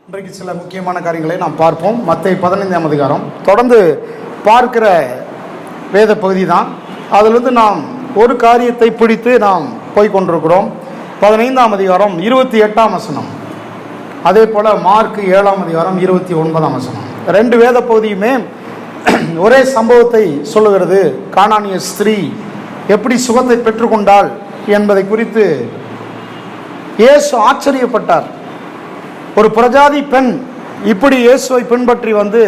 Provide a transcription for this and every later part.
இன்றைக்கு சில முக்கியமான காரியங்களை நாம் பார்ப்போம். மத்தேயு 15ஆம் அதிகாரம் தொடர்ந்து பார்க்கிற வேத பகுதி தான். அதிலிருந்து நாம் ஒரு காரியத்தை பிடித்து நாம் போய்கொண்டிருக்கிறோம். 15ஆம் அதிகாரம் 28ஆம் வசனம், அதே போல் மார்க் 7ஆம் அதிகாரம் 29ஆம் வசனம். ரெண்டு வேத பகுதியுமே ஒரே சம்பவத்தை சொல்லுகிறது. கானானிய ஸ்திரீ எப்படி சுகத்தை பெற்றுக்கொண்டாள் என்பதை குறித்து இயேசு ஆச்சரியப்பட்டார். ஒரு பிரஜாதி பெண் இப்படி இயேசுவை பின்பற்றி வந்து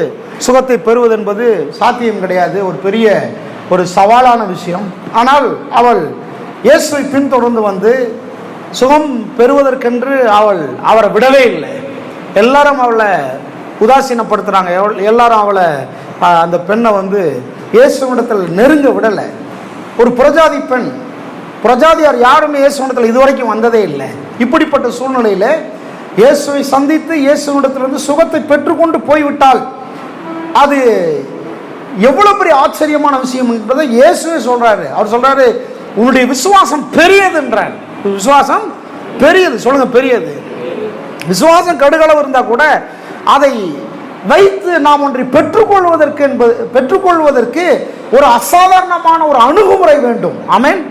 சுகத்தை பெறுவது என்பது சாத்தியம் கிடையாது, ஒரு பெரிய ஒரு சவாலான விஷயம். ஆனால் அவள் இயேசுவை பின்தொடர்ந்து வந்து சுகம் பெறுவதற்கென்று அவரை விடவே இல்லை. எல்லாரும் அவளை உதாசீனப்படுத்துகிறாங்க. எல்லாரும் அவளை அந்த பெண்ணை வந்து இயேசுவிடத்தில் நெருங்க விடலை. ஒரு பிரஜாதி பெண், பிரஜாதியார் யாருமே இயேசுவிடத்தில் இதுவரைக்கும் வந்ததே இல்லை. இப்படிப்பட்ட சூழ்நிலையில் இயேசுவை சந்தித்து இயேசுவிடத்திலிருந்து சுகத்தை பெற்றுக்கொண்டு போய்விட்டால் அது எவ்வளவு பெரிய ஆச்சரியமான விஷயம் என்பதை இயேசுவே சொல்றாரு. அவர் சொல்றாரு, உன்னுடைய விசுவாசம் பெரியது என்றார். விசுவாசம் பெரியது, சொல்லுங்க பெரியது. விசுவாசம் கடுகளவு இருந்தால் கூட அதை வைத்து நாம் ஒன்றை பெற்றுக்கொள்வதற்கு ஒரு அசாதாரணமான ஒரு அணுகுமுறை வேண்டும். ஆமென்.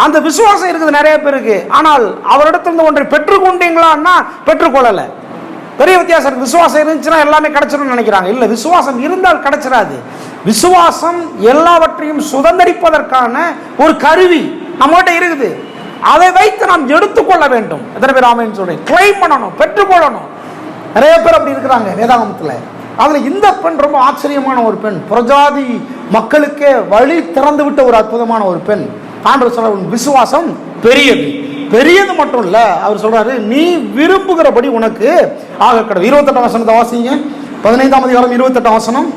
அந்த விசுவாசம் இருக்குது நிறைய பேருக்கு. ஆனால் அவரிடத்திலிருந்து ஒன்றை பெற்றுக்கொண்டீங்களான்னா பெற்றுக்கொள்ளலை. பெரிய வித்தியாசம். விசுவாசம் இருந்துச்சுன்னா எல்லாமே கிடைச்சிடும் நினைக்கிறாங்க. இல்லை, விசுவாசம் இருந்தால் கிடைச்சிடாது. விசுவாசம் எல்லாவற்றையும் சுதந்திரிப்பதற்கான ஒரு கருவி நம்மகிட்ட இருக்குது. அதை வைத்து நாம் எடுத்துக்கொள்ள வேண்டும். எத்தனை பேர் ஆமென் சொல்றேன்? கிளைம் பண்ணணும், பெற்றுக்கொள்ளணும். நிறைய பேர் அப்படி இருக்கிறாங்க வேதாகமத்தில். அதில் இந்த பெண் ரொம்ப ஆச்சரியமான ஒரு பெண், பிரஜாதி மக்களுக்கே வழி திறந்து விட்ட ஒரு அற்புதமான ஒரு பெண். ஆண்டவர் சொல்றார், உன் விசுவாசம் பெரியது. பெரியது மட்டும் இல்ல, அவர் சொல்றாரு, நீ விரும்புகிறபடி உனக்கு ஆக கடவுள். 28ஆம் வசனத்தை வாசிங்க. 15ஆம் அதிகாரம் 28ஆம் வசனம்.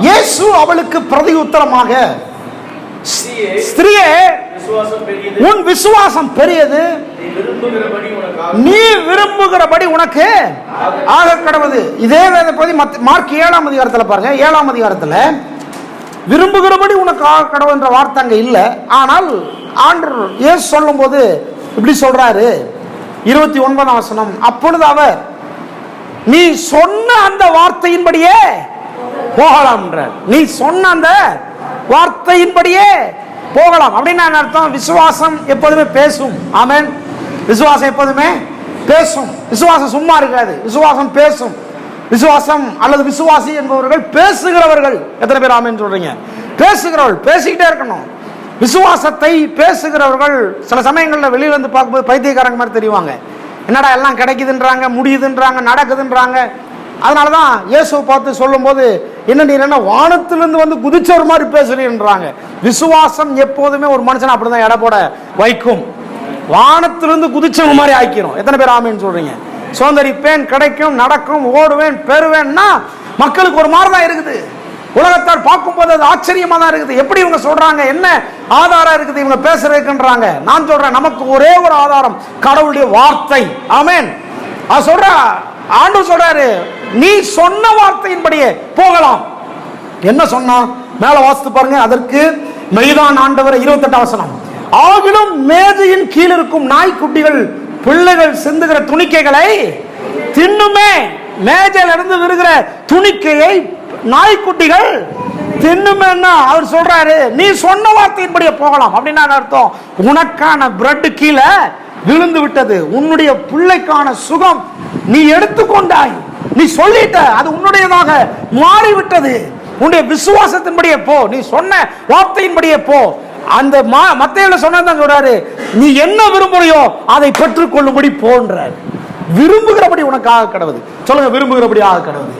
இயேசு அவளுக்கு பிரதி உத்தரமாக, ஸ்திரியே, உன் விசுவாசம் பெரியது, நீ விரும்புகிறபடி உனக்கு ஆக கடவுது. இதே வேத பகுதி மார்க் 7ஆம் அதிகாரத்தில் பாருங்க. 7ஆம் அதிகாரத்தில் விரும்புகிறபடி உனக்கு ஆக கடவுள் என்ற வார்த்தை அங்கே இல்லை. ஆனால் ஆண்டவர் இயேசு சொல்லும் போது இப்படி சொல்றாரு. 29ஆம் வசனம், அப்பொழுது அவர், நீ சொன்ன அந்த வார்த்தையின்படியே போகலாம் என்றார். நீ சொன்ன அந்த வார்த்தையின்படியே போகலாம் அப்படின்னா அர்த்தம், விசுவாசம் எப்போதுமே பேசும். ஆமென். விசுவாசம் எப்போதுமே பேசும். விசுவாசம் சும்மா இருக்காது, விசுவாசம் பேசும். விசுவாசம் அல்லது விசுவாசி என்பவர்கள் பேசுகிறவர்கள். எத்தனை பேர் ஆமென் சொல்றீங்க? பேசுகிறவர்கள், பேசிக்கிட்டே இருக்கணும். விசுவாசத்தை பேசுகிறவர்கள் சில சமயங்களில் வெளியில வந்து பார்க்கும்போது பைத்தியக்காரங்க மாதிரி தெரிவாங்க. என்னடா எல்லாம் கிடைக்குதுன்றாங்க, முடியுதுன்றாங்க, நடக்குதுன்றாங்க. அதனாலதான் இயேசுவை பார்த்து சொல்லும் போது, என்ன நீ என்ன வானத்திலிருந்து வந்து குதிச்சவர் மாதிரி பேசுறீன்றாங்க. விசுவாசம் எப்போதுமே ஒரு மனுஷன் அப்படிதான் எடை போட வைக்கும். வானத்திலிருந்து குதிச்சவங்க மாதிரி ஆக்கிரும். எத்தனை பேர் ஆமென் சொல்றீங்க? சோந்தரிப்பேன், கிடைக்கும், நடக்கும், ஓடுவேன், பெறுவேன்னா மக்களுக்கு ஒரு மாதிரி தான் இருக்குது. உலகத்தால் பார்க்கும்போது அது ஆச்சரியமா தான் இருக்குது. எப்படி இவங்க சொல்றாங்க, என்ன ஆதாரம் இருக்குது இவங்க பேசுறதுக்குன்றாங்க. நான் சொல்றேன், நமக்கு ஒரே ஒரு ஆதாரம், கடவுளுடைய வார்த்தை. ஆமென். அது சொல்ற ஆண்டவர் சொல்றாரு, நீ சொன்ன வார்த்தையின்படியே போகலாம். என்ன சொன்னா மேல வாசித்து பாருங்க. அதற்கு மெய்தான் ஆண்டவர். 28ஆம் வசனம், ஆகிலும் மேஜையின் கீழ் இருக்கும் நாய்க்குட்டிகள் பிள்ளைகள் சிந்துகிற துணிக்கைகளை தின்னுமே. மேஜையில இருந்து விழுகிற துணிக்கையை நாய்க்குட்டிகள் தின்னுமேன்னா அவர் சொல்றாரு, நீ சொன்ன வார்த்தையின்படியே போகலாம். அப்படின்னா அர்த்தம், உனக்கான பிரெட் கீழே விழுந்து விட்டது. உன்னுடைய பிள்ளைக்கான சுகம் நீ எடுத்துக்கொண்டாய், நீ சொல்லிட்ட, அது உன்னுடையதாக மாறிவிட்டது. உன்னுடைய விசுவாசத்தின்படியே போ, நீ சொன்ன வார்த்தையின்படியே போ. அந்த மத்தேயுல சொன்னதான் சொல்றாரு, நீ என்ன விரும்புறியோ அதை பெற்றுக்கொள்ளும்படி போன்றார். விரும்புகிறபடி உனக்கு ஆக கடவுது. சொல்லுங்க, விரும்புகிறபடி ஆக கடவுது.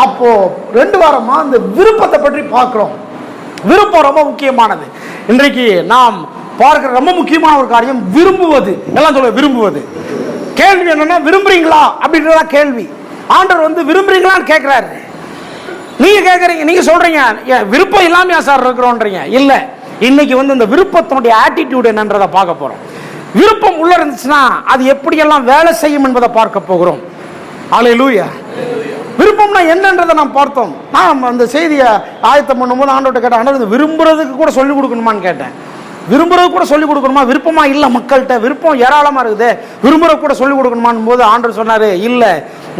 அப்போ 2 வாரமா அந்த விருப்பத்தை பற்றி பார்க்கிறோம். விருப்பம் ரொம்ப முக்கியமானது. இன்றைக்கு நாம் பார்க்கிற ரொம்ப முக்கியமான ஒரு காரியம் விரும்புவது. எல்லாம் சொல்ல விரும்புவது. கேள்வி என்னன்னா, விரும்புறீங்களா அப்படின்றத கேள்வி. ஆண்டவர் வந்து விரும்புறீங்களான்னு கேட்கிறாரு. நீங்க கேட்கறீங்க, நீங்க சொல்றீங்க விருப்பம் இல்லாம சார் இருக்கிறோன்றீங்க. இல்ல, இன்னைக்கு வந்து இந்த விருப்பத்தினுடைய ஆட்டிடியூட் என்னன்றதை பார்க்க போறோம். விருப்பம் உள்ள இருந்துச்சுன்னா அது எப்படியெல்லாம் வேலை செய்யும் என்பதை பார்க்க போகிறோம். அல்லேலூயா. விருப்பம்னா என்னன்றதை நாம் பார்த்தோம். நான் அந்த செய்தியை ஆயத்தம் பண்ணும்போது ஆண்டவர்கிட்ட கேட்டேன், ஆண்டவர் விரும்புறதுக்கு கூட சொல்லிக் கொடுக்கணுமான்னு கேட்டேன். விரும்புறது கூட சொல்லிக் கொடுக்கணுமா? விருப்பமா இல்ல, மக்கள்கிட்ட விருப்பம் ஏராளமா இருக்குது, விரும்புறது கூட சொல்லிக் கொடுக்கணுமான் போது ஆண்டவர் சொன்னாரு, இல்ல,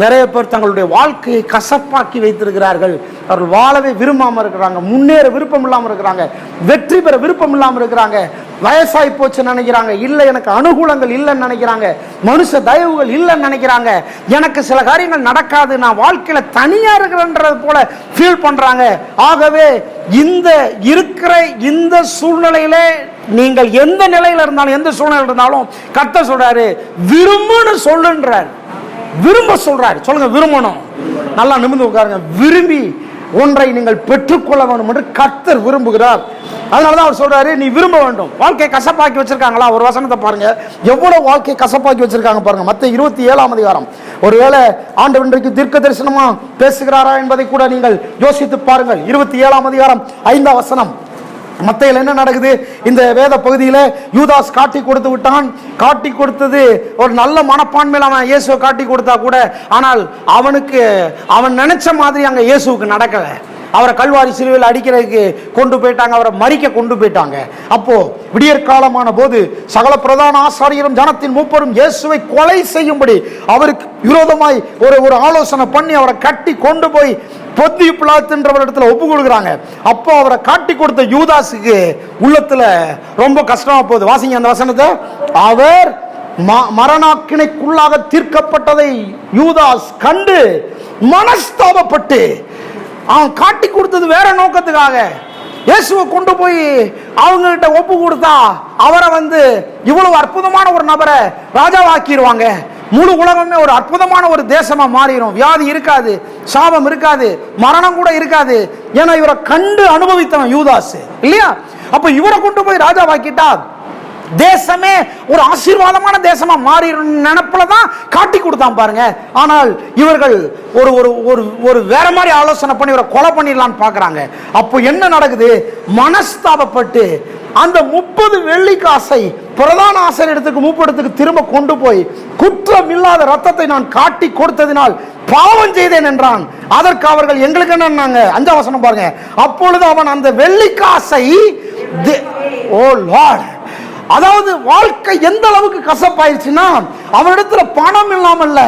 நிறைய பேர் தங்களுடைய வாழ்க்கையை கசப்பாக்கி வைத்திருக்கிறார்கள். அவர்கள் வாழவே விரும்பாம இருக்கிறாங்க, முன்னேற விருப்பம் இல்லாம இருக்கிறாங்க, வெற்றி பெற விருப்பம் இல்லாம இருக்கிறாங்க, வயசாகி போச்சுன்னு நினைக்கிறாங்க, இல்ல எனக்கு அனுகூலங்கள் இல்லைன்னு நினைக்கிறாங்க, மனுஷ தயவுகள் இல்லைன்னு நினைக்கிறாங்க, எனக்கு சில காரியங்கள் நடக்காது, நான் வாழ்க்கையில தனியா இருக்கிறேன்றது போல ஃபீல் பண்றாங்க. ஆகவே இந்த இருக்கிற இந்த சூழ்நிலையில நீங்கள் எந்த நிலையில இருந்தாலும், எந்த சூழ்நிலை இருந்தாலும் கர்த்தர் சொல்றாரு, விரும்புன்னு சொல்லுன்றார். விரும்ப சொல்றாரு. சொல்லுங்க, விரும்பணும். நல்லா நிமிர்ந்து உட்காருங்க. விரும்பி ஒன்றை நீங்கள் பெற்றுக்கொள்ள வேண்டும் என்று கர்த்தர் விரும்புகிறார். அதனாலதான் அவர் சொல்றாரு, நீ விரும்ப வேண்டும். வாழ்க்கையை கசப்பாக்கி வச்சிருக்காங்களா? ஒரு வசனத்தை பாருங்க, எவ்வளவு வாழ்க்கையை கசப்பாக்கி வச்சிருக்காங்க பாருங்க. மத்தேயு 27ஆம் அதிகாரம். ஒருவேளை ஆண்டவர் இன்றைக்கு தீர்க்க தரிசனமா பேசுகிறாரா என்பதை கூட நீங்கள் யோசித்து பாருங்கள். 27ஆம் அதிகாரம் 5ஆம் வசனம். மத்தேயுல என்ன நடக்குது? இந்த வேத பகுதியில யூதாஸ் காட்டி கொடுத்து விட்டான். காட்டி கொடுத்தது ஒரு நல்ல மனப்பான்மையில் அவன் இயேசுவை காட்டி கொடுத்தா கூட, ஆனால் அவன் நினைச்ச மாதிரி அங்க இயேசுவுக்கு நடக்கல. அவரை கல்வாரி சிலுவையில் அடிக்கிறதுக்கு கொண்டு போயிட்டாங்க, அவரை மரிக்க கொண்டு போயிட்டாங்க. அப்போ விடியற் காலமான போது சகல பிரதான ஆசாரியரும் ஜனத்தின் மூப்பரும் இயேசுவை கொலை செய்யும்படி அவருக்கு விரோதமாய் ஒரு ஆலோசனை பண்ணி அவரை கட்டி கொண்டு போய் பொத்தியு பிலாத்துன்றவரிடத்துல ஒப்பு கொடுக்குறாங்க. அப்போ அவரை காட்டி கொடுத்த யூதாஸுக்கு உள்ளத்துல ரொம்ப கஷ்டமா போகுது. வாசிங்க அந்த வசனத்தை. அவர் மரணாக்கினைக்குள்ளாக தீர்க்கப்பட்டதை யூதாஸ் கண்டு மனஸ்தாபப்பட்டு, அவன் காட்டி கொடுத்தது வேற நோக்கத்துக்காக, இயேசுவை கொண்டு போய் அவங்ககிட்ட ஒப்பு கொடுத்தா அவரை இவ்வளவு அற்புதமான ஒரு நபரை ராஜாவாக்கிடுவாங்க, முழு உலகமே ஒரு அற்புதமான ஒரு தேசமா மாறிடும், வியாதி இருக்காது, சாபம் இருக்காது, மரணம் கூட இருக்காது. ஏன்னா இவரை கண்டு அனுபவித்தவன் யூதாஸ் இல்லையா? அப்ப இவரை கொண்டு போய் ராஜாவாக்கிட்டா தேசமே ஒரு ஆசீர்வாதமான தேசமா மாறி நினைப்புலதான் காட்டி கொடுத்தான் பாருங்க. ஆனால் இவர்கள் ஒரு வேற மாதிரி ஆலோசனை பண்ணி இவரை கொலை பண்ணிடலான்னு பாக்குறாங்க. அப்போ என்ன நடக்குது? மனஸ்தாபப்பட்டு அந்த 30 வெள்ளிக்காசை பிரதான ஆசாரியருக்கு மூப்படத்துக்கு திரும்ப கொண்டு போய், குற்றம் இல்லாத ரத்தத்தை நான் காட்டி கொடுத்ததினால் பாவம் செய்தேன் என்றான். அதற்கு அவர்கள் எங்களுக்கு என்னன்னாங்க? 5ஆம் வசனம் பாருங்க. அப்பொழுது அவன் அந்த வெள்ளிக்காசை, ஓ லார்ட், அதாவது வாழ்க்கை எந்த அளவுக்கு கசப்பாயிருச்சுன்னா, அவனிடத்துல பணம் இல்லாமல்ல,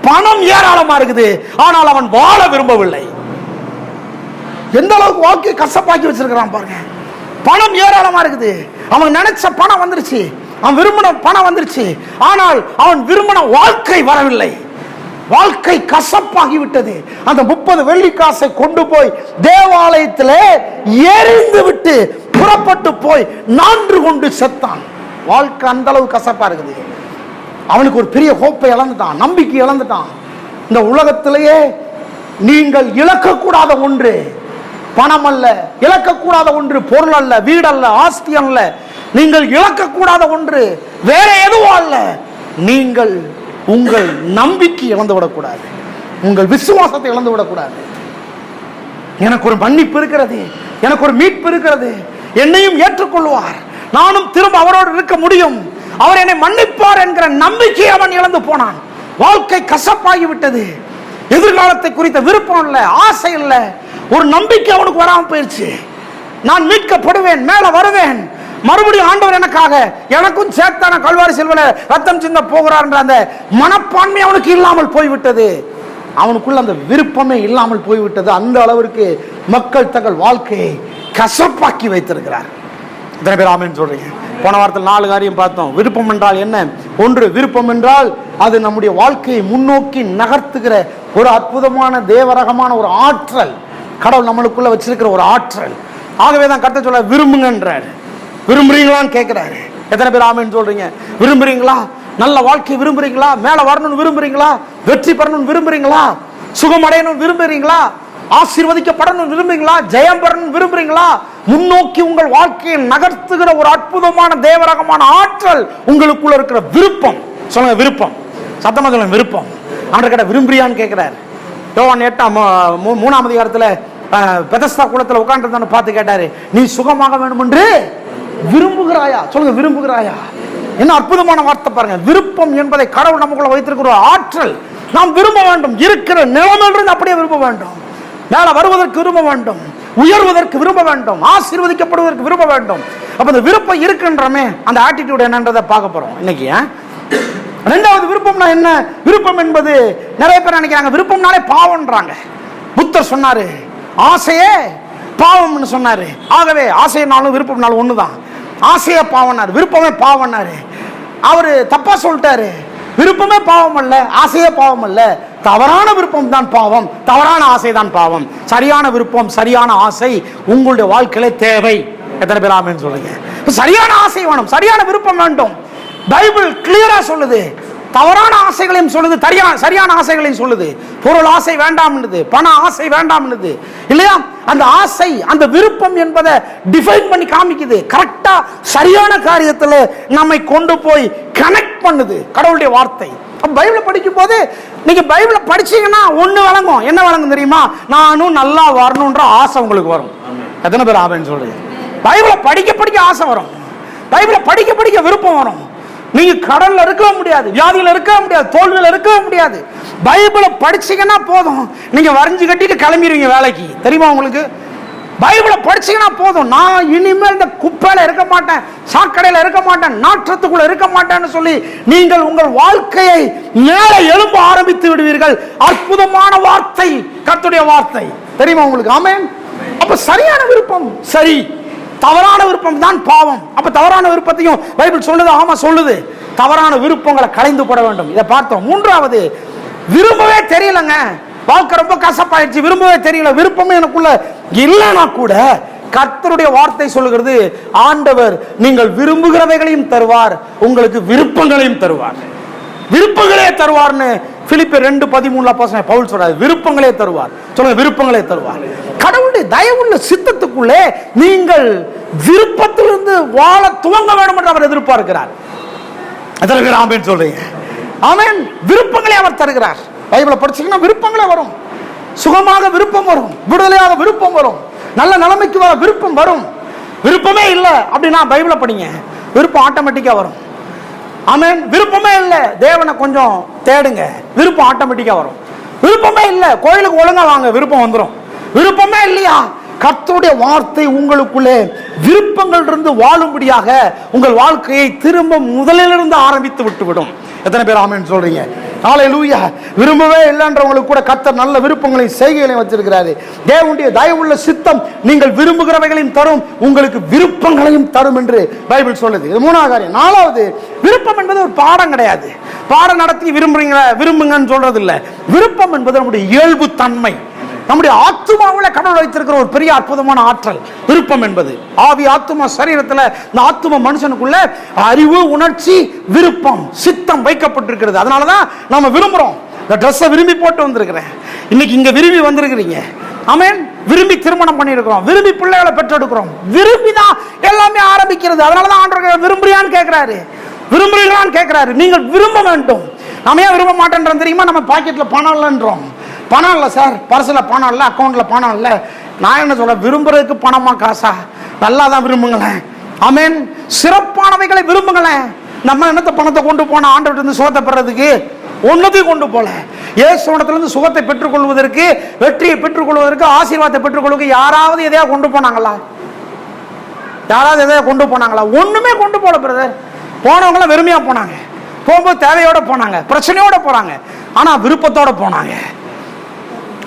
பணம் ஏராளமா இருக்குது, ஆனால் அவன் வாழ விரும்பவில்லை. எந்த அளவுக்கு வாழ்க்கை கசப்பாக்கி வச்சிருக்கிறான் பாருங்க. பணம் ஏராளமா இருக்குது, அவன் நினைச்ச பணம் வந்துருச்சு, அவன் விரும்பின பணம் வந்துருச்சு, ஆனால் அவன் விரும்பின வாழ்க்கை வரவில்லை. வாழ்க்கை கசப்பாகி விட்டது. அந்த 30 வெள்ளிக்காசை கொண்டு போய் தேவாலயத்திலே எரிந்து விட்டு புறப்பட்டு போய் நான்று கொண்டு செத்தான். வாழ்க்கை அந்த அளவு கசப்பா இருக்குது. அவனுக்கு ஒரு பெரிய ஹோப்பை இழந்துட்டான், நம்பிக்கை இழந்துட்டான். இந்த உலகத்திலேயே நீங்கள் இழக்கக்கூடாத ஒன்று பணம் அல்ல, இழக்கக்கூடாத ஒன்று பொருள் அல்ல, வீடு அல்ல, ஆஸ்தி அல்ல. நீங்கள் இழக்கக்கூடாத ஒன்று வேற எதுவும் அல்ல. நீங்கள் உங்கள் நம்பிக்கை இழந்து விடக்கூடாது, உங்கள் விசுவாசத்தை இழந்து விடக்கூடாது. எனக்கு ஒரு மன்னிப்பு இருக்கிறது, எனக்கு ஒரு மீட்பு இருக்கிறது, என்னையும் ஏற்றுக்கொள்வார், நானும் திரும்ப அவரோடு இருக்க முடியும், அவர் என்னை மன்னிப்பார் என்கிற நம்பிக்கையை அவன் இழந்து போனான். வாழ்க்கை கசப்பாகி விட்டது. எதிர்காலத்தை குறித்த விருப்பம் இல்லை, ஆசை இல்லை, ஒரு நம்பிக்கை அவனுக்கு வராம போயிடுச்சு. நான் மீட்கப்படுவேன், மேல வருவேன், மறுபடியும் ஆண்டவர் எனக்காக எனக்கும் சேர்த்தான கல்வாரி சிலுவையில ரத்தம் சிந்த போகிறார் என்ற அந்த மனப்பான்மை அவனுக்கு இல்லாமல் போய்விட்டது. அவனுக்குள்ள அந்த விருப்பமே இல்லாமல் போய்விட்டது. அந்த அளவிற்கு மக்கள் தங்கள் வாழ்க்கையை கசப்பாக்கி வைத்திருக்கிறார். இத்தனை பேர் ஆமென் சொல்றீங்க? போன வாரத்தில் 4 காரியம் பார்த்தோம். விருப்பம் என்றால் என்ன? ஒன்று, விருப்பம் என்றால் அது நம்முடைய வாழ்க்கையை முன்னோக்கி நகர்த்துகிற ஒரு அற்புதமான தேவரகமான ஒரு ஆற்றல், கடவுள் நம்மளுக்குள்ள வச்சிருக்கிற ஒரு ஆற்றல். ஆகவே தான் கர்த்தர் சொல்ல விரும்புங்கன்றார். விரும்புறீங்களான்னு கேட்கிறாரு. எத்தனை பேர் ஆமென் சொல்றீங்க? விரும்புறீங்களா? நல்ல வாழ்க்கை விரும்புறீங்களா? மேல வரணும்னு விரும்புறீங்களா? வெற்றி பெறணும்னு விரும்புறீங்களா? சுகம் அடையணும் விரும்புறீங்களா? ஆசீர்வதிக்கப்படணும் விரும்புறீங்களா? ஜெயம் பெறணும் விரும்புறீங்களா? முன்னோக்கி உங்கள் வாழ்க்கையை நகர்த்துகிற ஒரு அற்புதமான தேவரகமான ஆற்றல் உங்களுக்குள்ள இருக்கிற விருப்பம். சொல்லுங்க விருப்பம். சத்தமா சொல்லுங்க விருப்பம். ஆண்டவர் கிட்ட விரும்புறியான்னு கேட்கிறார். யோவான் 8:3 அதிகாரத்துல பெதஸ்தா குளத்துல உட்கார்ந்து பார்த்து கேட்டாரு, நீ சுகமாக வேண்டும் என்று விரும்புகிறாயா? சொல்லுங்க விரும்புகிறாயா? என்ன அற்புதமான வார்த்தை பாருங்க. விருப்பம் என்பதை கடவுள் நமக்குள்ள வைத்திருக்கிற ஆற்றல். நாம் விரும்ப வேண்டும், இருக்கிற நிலைமையிலிருந்து அப்படியே விரும்ப வேண்டும், மேல வருவதற்கு விரும்ப வேண்டும், உயர்வதற்கு விரும்ப வேண்டும், ஆசீர்வதிக்கப்படுவதற்கு விரும்ப வேண்டும். அப்ப அந்த விருப்பம் இருக்குன்றமே அந்த ஆட்டிடியூட் என்னன்றதை பார்க்க போறோம் இன்னைக்கு. ரெண்டாவது விருப்பம்னா என்ன? விருப்பம் என்பது நிறைய பேர் நினைக்கிறாங்க விருப்பம்னாலே பாவம்ன்றாங்க. புத்தர் சொன்னாரு ஆசையே பாவம்னு சொன்னாரு. ஆகவே ஆசைனாலும் விருப்பம்னாலும் ஒண்ணுதான். ஆசையே பாவம்னாரு, விருப்பமே பாவம்னாரு. அவரு தப்பா சொல்லிட்டாரு. விருப்பமே பாவம் அல்ல, ஆசையே பாவம் அல்ல. தவறான விருப்பம் தான் பாவம், தவறான ஆசை தான் பாவம். சரியான விருப்பம் சரியான ஆசை உங்களுடைய வாழ்க்கையில தேவை. எத்தனை பேர் ஆமென் சொல்லுங்க? சரியான ஆசை வேணும், சரியான விருப்பம் வேண்டும். பைபிள் கிளியரா சொல்லுது. தவறான ஆசைகளையும் சொல்லுது, சரியான ஆசைகளையும் சொல்லுது. பொருள் ஆசை வேண்டாம், பண ஆசை வேண்டாம் இல்லையா? அந்த ஆசை அந்த விருப்பம் என்பதை டிஃபைன் பண்ணி காமிக்குது. கரெக்டா சரியான காரியத்துல நம்மை கொண்டு போய் கனெக்ட் பண்ணுது கடவுளுடைய வார்த்தை. பைபிளை படிக்கும் போது நீங்க பைபிளை படிச்சீங்கன்னா ஒண்ணு வழங்கும். என்ன வழங்கும் தெரியுமா? நானும் நல்லா வரணும்ன்ற ஆசை உங்களுக்கு வரும். எத்தனை பேர் ஆமென் சொல்றீங்க? பைபிளை படிக்க படிக்க ஆசை வரும், பைபிளை படிக்க படிக்க விருப்பம் வரும். நீங்க கடல்ல இருக்க முடியாது, வியாதியில இருக்க முடியாது, தோல்வியில இருக்க முடியாது. பைபிளை படிச்சீங்கன்னா போதும், நீங்க வரைஞ்சு கட்டிட்டு கிளம்பிடுவீங்க வேலைக்கு. தெரியுமா உங்களுக்கு? பைபிளை படிச்சீங்கன்னா போதும், நான் இனிமேல் இந்த குப்பையில இருக்க மாட்டேன், சாக்கடையில இருக்க மாட்டேன், நாற்றத்துக்குள்ள இருக்க மாட்டேன்னு சொல்லி நீங்கள் உங்கள் வாழ்க்கையை மேல எழும்ப ஆரம்பித்து விடுவீர்கள். அற்புதமான வார்த்தை, கர்த்தருடைய வார்த்தை. தெரியுமா உங்களுக்கு? ஆமென். அப்ப சரியான விருப்பம் சரி, தவறான விருப்பம் தான் பாவம். அப்ப தவறான விருப்பத்தையும் பைபிள் சொல்லுது. ஆமா சொல்லுது. தவறான விருப்பங்களை களைந்து போட வேண்டும். இதை பார்த்தோம். மூன்றாவது, விரும்பவே தெரியலங்க, வாழ்க்கை ரொம்ப கசப்பாயிடுச்சு, விரும்பவே தெரியல, விருப்பமே எனக்குள்ள இல்லைன்னா கூட கர்த்தருடைய வார்த்தை சொல்லுகிறது, ஆண்டவர் நீங்கள் விரும்புகிறவைகளையும் தருவார், உங்களுக்கு விருப்பங்களையும் தருவார். விருப்பங்களே தருவார்னு பிலிப்பியர் 2:13 பவுல் சொல்றாரு. விருப்பங்களே தருவார். சொல்லுங்க, விருப்பங்களே தருவார். கடவுளுடைய தயவுள்ள சித்தத்துக்குள்ளே நீங்கள் விருப்பத்திலிருந்து வாழ துவங்க வேண்டும் என்று அவர் எதிர்பார்க்கிறார். எத்தனை பேர் ஆமென் சொல்றீங்க? ஆமென். விருப்பங்களே அவர் தருகிறார். பைபிளை படிச்சீங்கன்னா விருப்பங்களே வரும். சுகமாக விருப்பம் வரும், விடுதலையாக விருப்பம் வரும், நல்ல நிலைமைக்கு வர விருப்பம் வரும். விருப்பமே இல்லை அப்படின்னா பைபிளை படிங்க, விருப்பம் ஆட்டோமேட்டிக்கா வரும். ஆமென். விருப்பமே இல்லை, தேவனை கொஞ்சம் தேடுங்க, விருப்பம் ஆட்டோமேட்டிக்கா வரும். விருப்பமே இல்லை, கோயிலுக்கு ஒழுங்கா வாங்க, விருப்பம் வந்துடும். விருப்பமே இல்லையா, கர்த்தருடைய வார்த்தை உங்களுக்குள்ளே விருப்பங்கள் இருந்து வாழும்படியாக உங்கள் வாழ்க்கையை திரும்ப முதலிலிருந்து ஆரம்பித்து விட்டுவிடும். எத்தனை பேர் ஆமென் சொல்றீங்க? ஹல்லேலூயா. விரும்பவே இல்லைன்றவங்களுக்கு கூட கர்த்தர் நல்ல விருப்பங்களையும் செய்கைகளையும் வச்சிருக்கிறாரு. தேவனுடைய தயவுள்ள சித்தம் நீங்கள் விரும்புகிறவைகளையும் தரும், உங்களுக்கு விருப்பங்களையும் தரும் என்று பைபிள் சொல்லுது. இது மூணாவது காரியம். நாலாவது, விருப்பம் என்பது ஒரு பாடம் கிடையாது. பாடம் நடத்தி விரும்புங்கன்னு சொல்றது இல்லை. விருப்பம் என்பது நம்முடைய இயல்பு தன்மை, நம்முடைய ஆத்துமாவில் கடவுள் வைத்திருக்கிற ஒரு பெரிய அற்புதமான ஆற்றல் விருப்பம் என்பது. ஆவி ஆத்துமா சரீரத்தில் இந்த ஆத்தும மனுஷனுக்குள்ள அறிவு உணர்ச்சி விருப்பம் சித்தம் வைக்கப்பட்டிருக்கிறது. அதனாலதான் நம்ம விரும்புறோம். இந்த ட்ரெஸ்ஸை விரும்பி போட்டு வந்திருக்கிறேன், இன்னைக்கு இங்க விரும்பி வந்திருக்கிறீங்க. ஆமென். விரும்பி திருமணம் பண்ணியிருக்கிறோம், விரும்பி பிள்ளைகளை பெற்றெடுக்கிறோம், விரும்பி தான் எல்லாமே ஆரம்பிக்கிறது. அதனாலதான் ஆண்டவர் விரும்புறியான்னு கேட்கிறாரு, விரும்புறீங்களான்னு கேட்கிறாரு. நீங்கள் விரும்ப வேண்டும். நம்ம ஏன் விரும்ப மாட்டேன்றோம் தெரியுமா? நம்ம பாக்கெட்ல பணம் இல்லைன்றோம். பணம் இல்லை சார், பர்சில் பணம் இல்லை, அக்கௌண்ட்ல பணம் இல்லை. நான் என்ன சொல்ல, விரும்புறதுக்கு பணமா காசா? நல்லா தான் விரும்புங்களேன். ஆமென். சிறப்பானவைகளை விரும்புங்களேன். நம்ம என்னத்த பணத்தை கொண்டு போன ஆண்டவர்கிட்ட இருந்து சுகத்தை பெறதுக்கு? ஒன்னத்தையும் கொண்டு போல. இயேசுவிடத்திலிருந்து சுகத்தை பெற்றுக்கொள்வதற்கு, வெற்றியை பெற்றுக்கொள்வதற்கு, ஆசீர்வாதத்தை பெற்றுக்கொள்வதற்கு யாராவது எதையா கொண்டு போனாங்களா? யாராவது எதையா கொண்டு போனாங்களா? ஒண்ணுமே கொண்டு போல பிரதர். போனவங்களாம் வெறுமையா போனாங்க, போகும்போது தேவையோட போனாங்க, பிரச்சனையோட போறாங்க, ஆனா விருப்பத்தோட போனாங்க.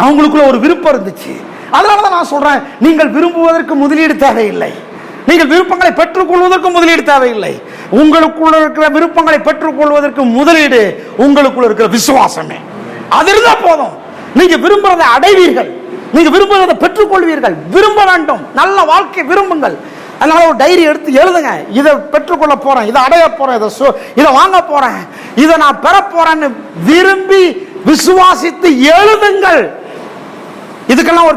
அவங்களுக்குள்ள ஒரு விருப்பம் இருந்துச்சு. அதனாலதான் நான் சொல்றேன், நீங்கள் விரும்புவதற்கு முதலீடு தேவையில்லை, நீங்கள் விருப்பங்களை பெற்றுக்கொள்வதற்கு முதலீடு தேவையில்லை. உங்களுக்குள்ள இருக்கிற விருப்பங்களை பெற்றுக்கொள்வதற்கு முதலீடு உங்களுக்குள்ள இருக்கிற விசுவாசமே. அது இருந்தா போதும், நீங்க விரும்புறதை அடைவீர்கள், நீங்க விரும்புறதை பெற்றுக்கொள்வீர்கள். விரும்ப வேண்டும், நல்ல வாழ்க்கை விரும்புங்கள். அதனால ஒரு டைரி எடுத்து எழுதுங்க, இதை பெற்றுக்கொள்ள போறேன், இதை அடைய போறேன், இதை வாங்க போறேன், இதை நான் பெற போறேன்னு விரும்பி விசுவாசித்து எழுதுங்கள். இதுக்கெல்லாம்